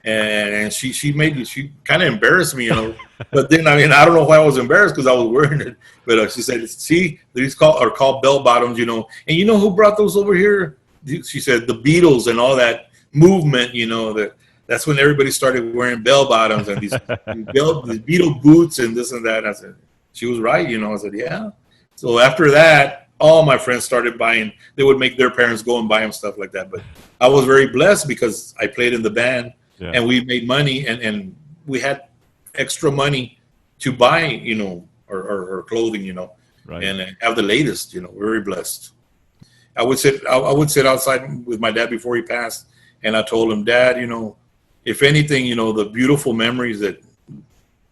And she kind of embarrassed me, But then, I don't know why I was embarrassed because I was wearing it. But she said, see, these are called bell bottoms, And you know who brought those over here? She said the Beatles and all that movement, that's when everybody started wearing bell bottoms and these Beatle boots and this and that. And I said, she was right, I said, yeah. So after that, all my friends started buying. They would make their parents go and buy them stuff like that. But I was very blessed because I played in the band and we made money and we had extra money to buy, or clothing, right. And have the latest, very blessed. I would sit outside with my dad before he passed, and I told him, Dad, if anything, the beautiful memories that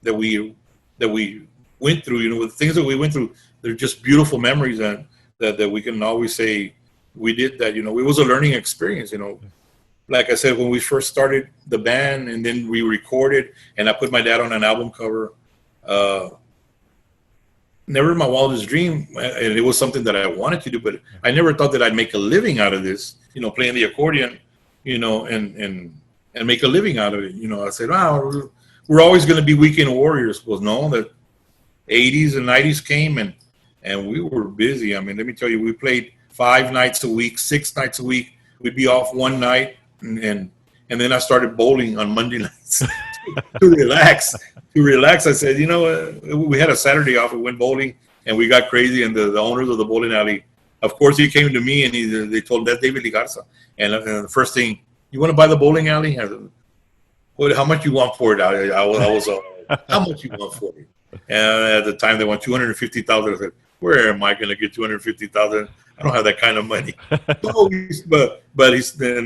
we went through, the things that we went through, they're just beautiful memories, and that we can always say we did that. It was a learning experience. Like I said, when we first started the band, and then we recorded, and I put my dad on an album cover. Never in my wildest dream, and it was something that I wanted to do, but I never thought that I'd make a living out of this. Playing the accordion, and make a living out of it. I said, wow, we're always going to be weekend warriors. Well, no, the 80s and 90s came, and we were busy. I mean, let me tell you, we played 5 nights a week, 6 nights a week. We'd be off one night, and then I started bowling on Monday nights to relax. I said, we had a Saturday off. We went bowling, and we got crazy. And the owners of the bowling alley, of course, he came to me, and they told him, that's David Garza. And the first thing, you want to buy the bowling alley? I said, how much you want for it? I was how much you want for it? And at the time, they want $250,000. I said, where am I going to get $250,000? I don't have that kind of money. And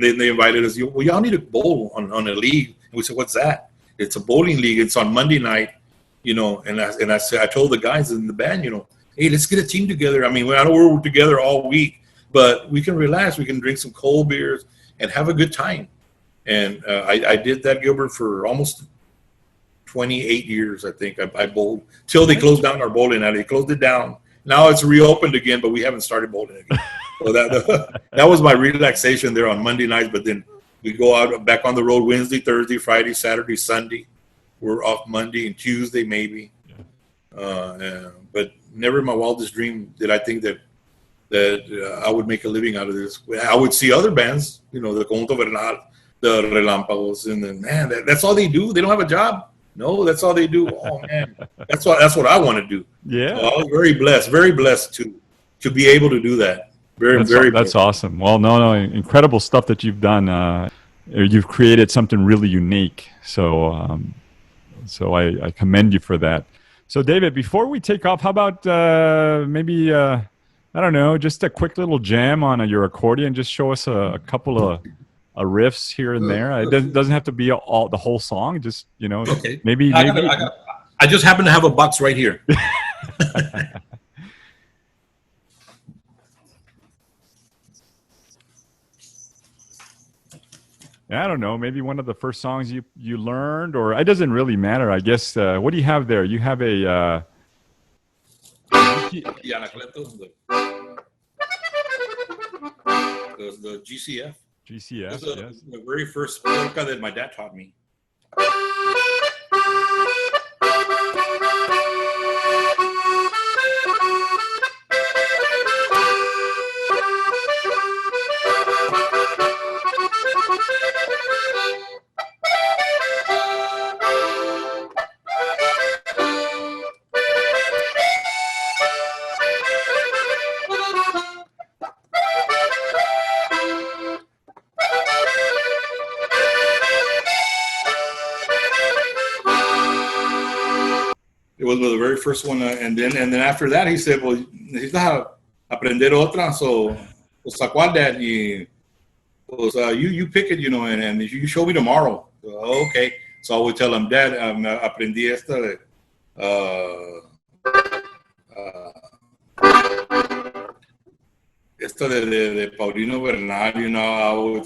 then they invited us. Well, y'all need to bowl on a league. And we said, what's that? It's a bowling league. It's on Monday night, And I said, I told the guys in the band, hey, let's get a team together. I mean, I know we're together all week, but we can relax. We can drink some cold beers and have a good time. And I did that, Gilbert, for almost 28 years, I think. I bowled till they closed down our bowling alley. They closed it down. Now it's reopened again, but we haven't started bowling again. So that was my relaxation there on Monday nights. But then we go out back on the road Wednesday, Thursday, Friday, Saturday, Sunday. We're off Monday and Tuesday maybe. But never in my wildest dream did I think that I would make a living out of this. I would see other bands, the Conjunto Bernal, the Relámpagos, and then, man, that's all they do. They don't have a job. No, that's all they do. Oh man, that's what I want to do. Yeah, So I was very blessed to be able to do that. Very, very. That's awesome. Well, no, incredible stuff that you've done. You've created something really unique. So I commend you for that. So David, before we take off, how about maybe I don't know, just a quick little jam on your accordion? Just show us a couple of riffs here and there. It doesn't have to be the whole song. Just Okay. maybe. I just happen to have a box right here. I don't know, maybe one of the first songs you learned, or it doesn't really matter, I guess. What do you have there? You have a... the GCF. GCF, This is yes. the very first polka that my dad taught me. It was the very first one, and then after that he said, "Well, necesitas aprender otra." So, ¿cuál, Dad? Y, pues, you pick it, and you show me tomorrow. So, okay. So I would tell him, "Dad, aprendí esta de Paulino Bernal, I would,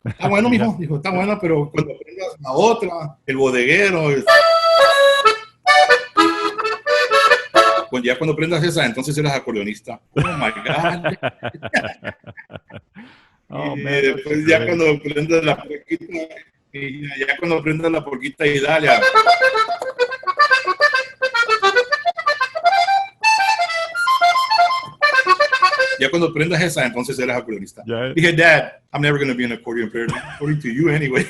Está bueno, mijo. Dijo, está bueno, pero cuando aprendas la otra, el bodeguero, ya cuando aprendas esa, entonces eres acordeonista. Oh my God. Oh, y man, después ya cuando aprendas la polquita, ya cuando aprendas la polquita y dale. Ya cuando aprendas esa, entonces eres acordeonista. Yeah. Dije, Dad, I'm never going to be an accordion player, according to you anyway.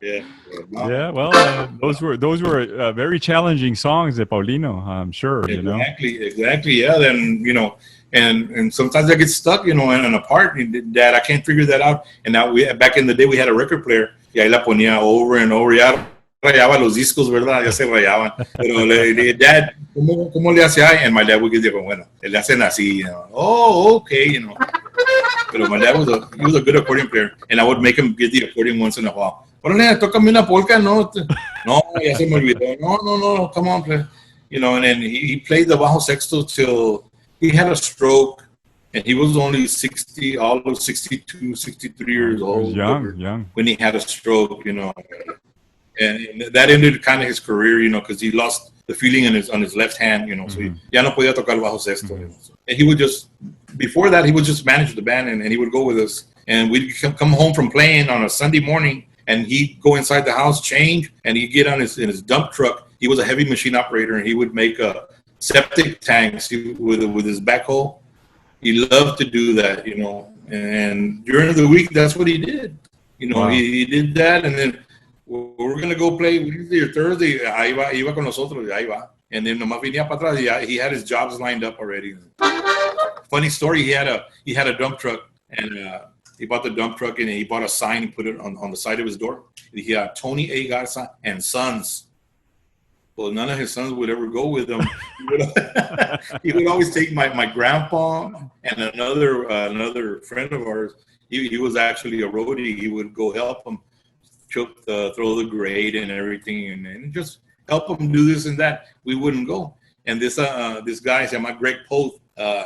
Yeah. Yeah, well, those were very challenging songs de Paulino, I'm sure. Exactly. Yeah. Then and sometimes I get stuck, in a part. Dad, I can't figure that out. And now back in the day we had a record player. Y ahí la ponía over and over. Ya rayaba los discos, ¿verdad? Ya se rayaban. Pero le dije, Dad, ¿cómo le hace ahí? And my dad would give you, bueno, le hacen así, Oh, okay, Pero my dad was a good accordion player, and I would make him get the accordion once in a while. Órale, tócame una polka, no, ya se me olvidó. No, come on, play. And then he played the bajo sexto till he had a stroke, and he was only 62, 63 years old. Young. When he had a stroke, And that ended kind of his career, because he lost the feeling on his left hand, So ya no podía tocar el bajo sexto. And he would before that, he would just manage the band, and he would go with us. And we'd come home from playing on a Sunday morning, and he'd go inside the house, change, and he'd get in his dump truck. He was a heavy machine operator, and he would make septic tanks with his backhoe. He loved to do that, And during the week, that's what he did. Wow. He did that, and then we're going to go play Wednesday or Thursday. Iba con nosotros, ahí va. And then nomás venía para atrás. He had his jobs lined up already. Funny story, he had a dump truck, and he bought the dump truck, and he bought a sign and put it on the side of his door. He had Tony A. Garza and Sons. Well, none of his sons would ever go with him. He would always take my grandpa and another friend of ours. He was actually a roadie. He would go help him throw the grade and everything, and just help him do this and that. We wouldn't go. And this guy, my Greg Poth,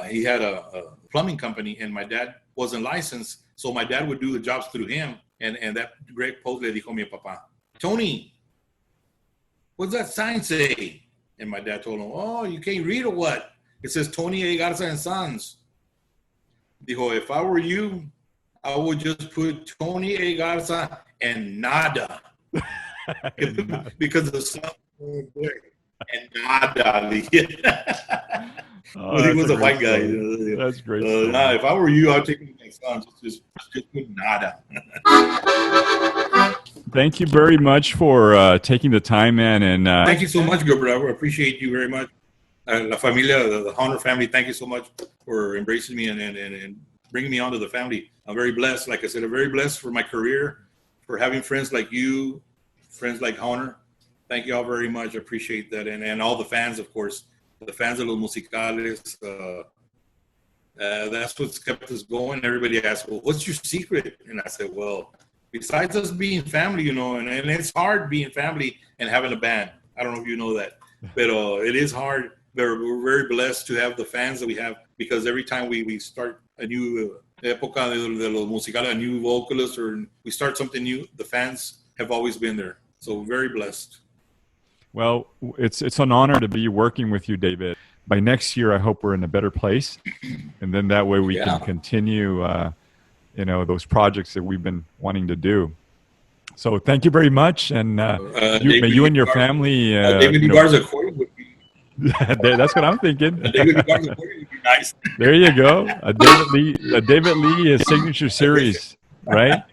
he had a plumbing company, and my dad wasn't licensed, so my dad would do the jobs through him. And that Greg Poth le dijo a mi papá, Tony, what's that sign say? And my dad told him, oh, you can't read or what? It says Tony A. Garza and Sons. Dijo, if I were you, I would just put Tony A. Garza and nada. Because the sun was there. and nada. Oh, He was a white guy. That's great. Nah, if I were you, I'd take him next time. Just put nada. Thank you very much for taking the time, man. And thank you so much, Gilbert. I appreciate you very much. La familia, the Hohner family, thank you so much for embracing me and bringing me onto the family. I'm very blessed. Like I said, I'm very blessed for my career, for having friends like you, friends like Hohner. Thank you all very much. I appreciate that. And all the fans, of course, the fans of Los Musicales. That's what's kept us going. Everybody asks, well, what's your secret? And I said, well, besides us being family, and it's hard being family and having a band. I don't know if you know that, but it is hard. We're very blessed to have the fans that we have, because every time we start a new época de los musicales, a new vocalist, or we start something new, the fans have always been there. So very blessed. Well, it's an honor to be working with you, David. By next year, I hope we're in a better place, and then that way we can continue, those projects that we've been wanting to do. So thank you very much, and may you and your family. David Garza Accordion would be. That's what I'm thinking. David Garza Accordion would be nice. There you go. A David Lee signature series, right?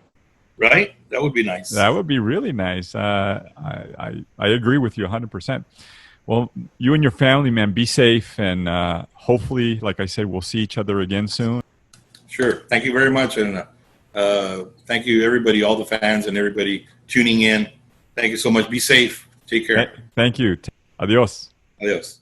Right. That would be nice. That would be really nice. I agree with you 100%. Well, you and your family, man, be safe, and hopefully, like I said, we'll see each other again soon. Sure. Thank you very much, and thank you, everybody, all the fans and everybody tuning in. Thank you so much. Be safe. Take care. Thank you. Adios. Adios.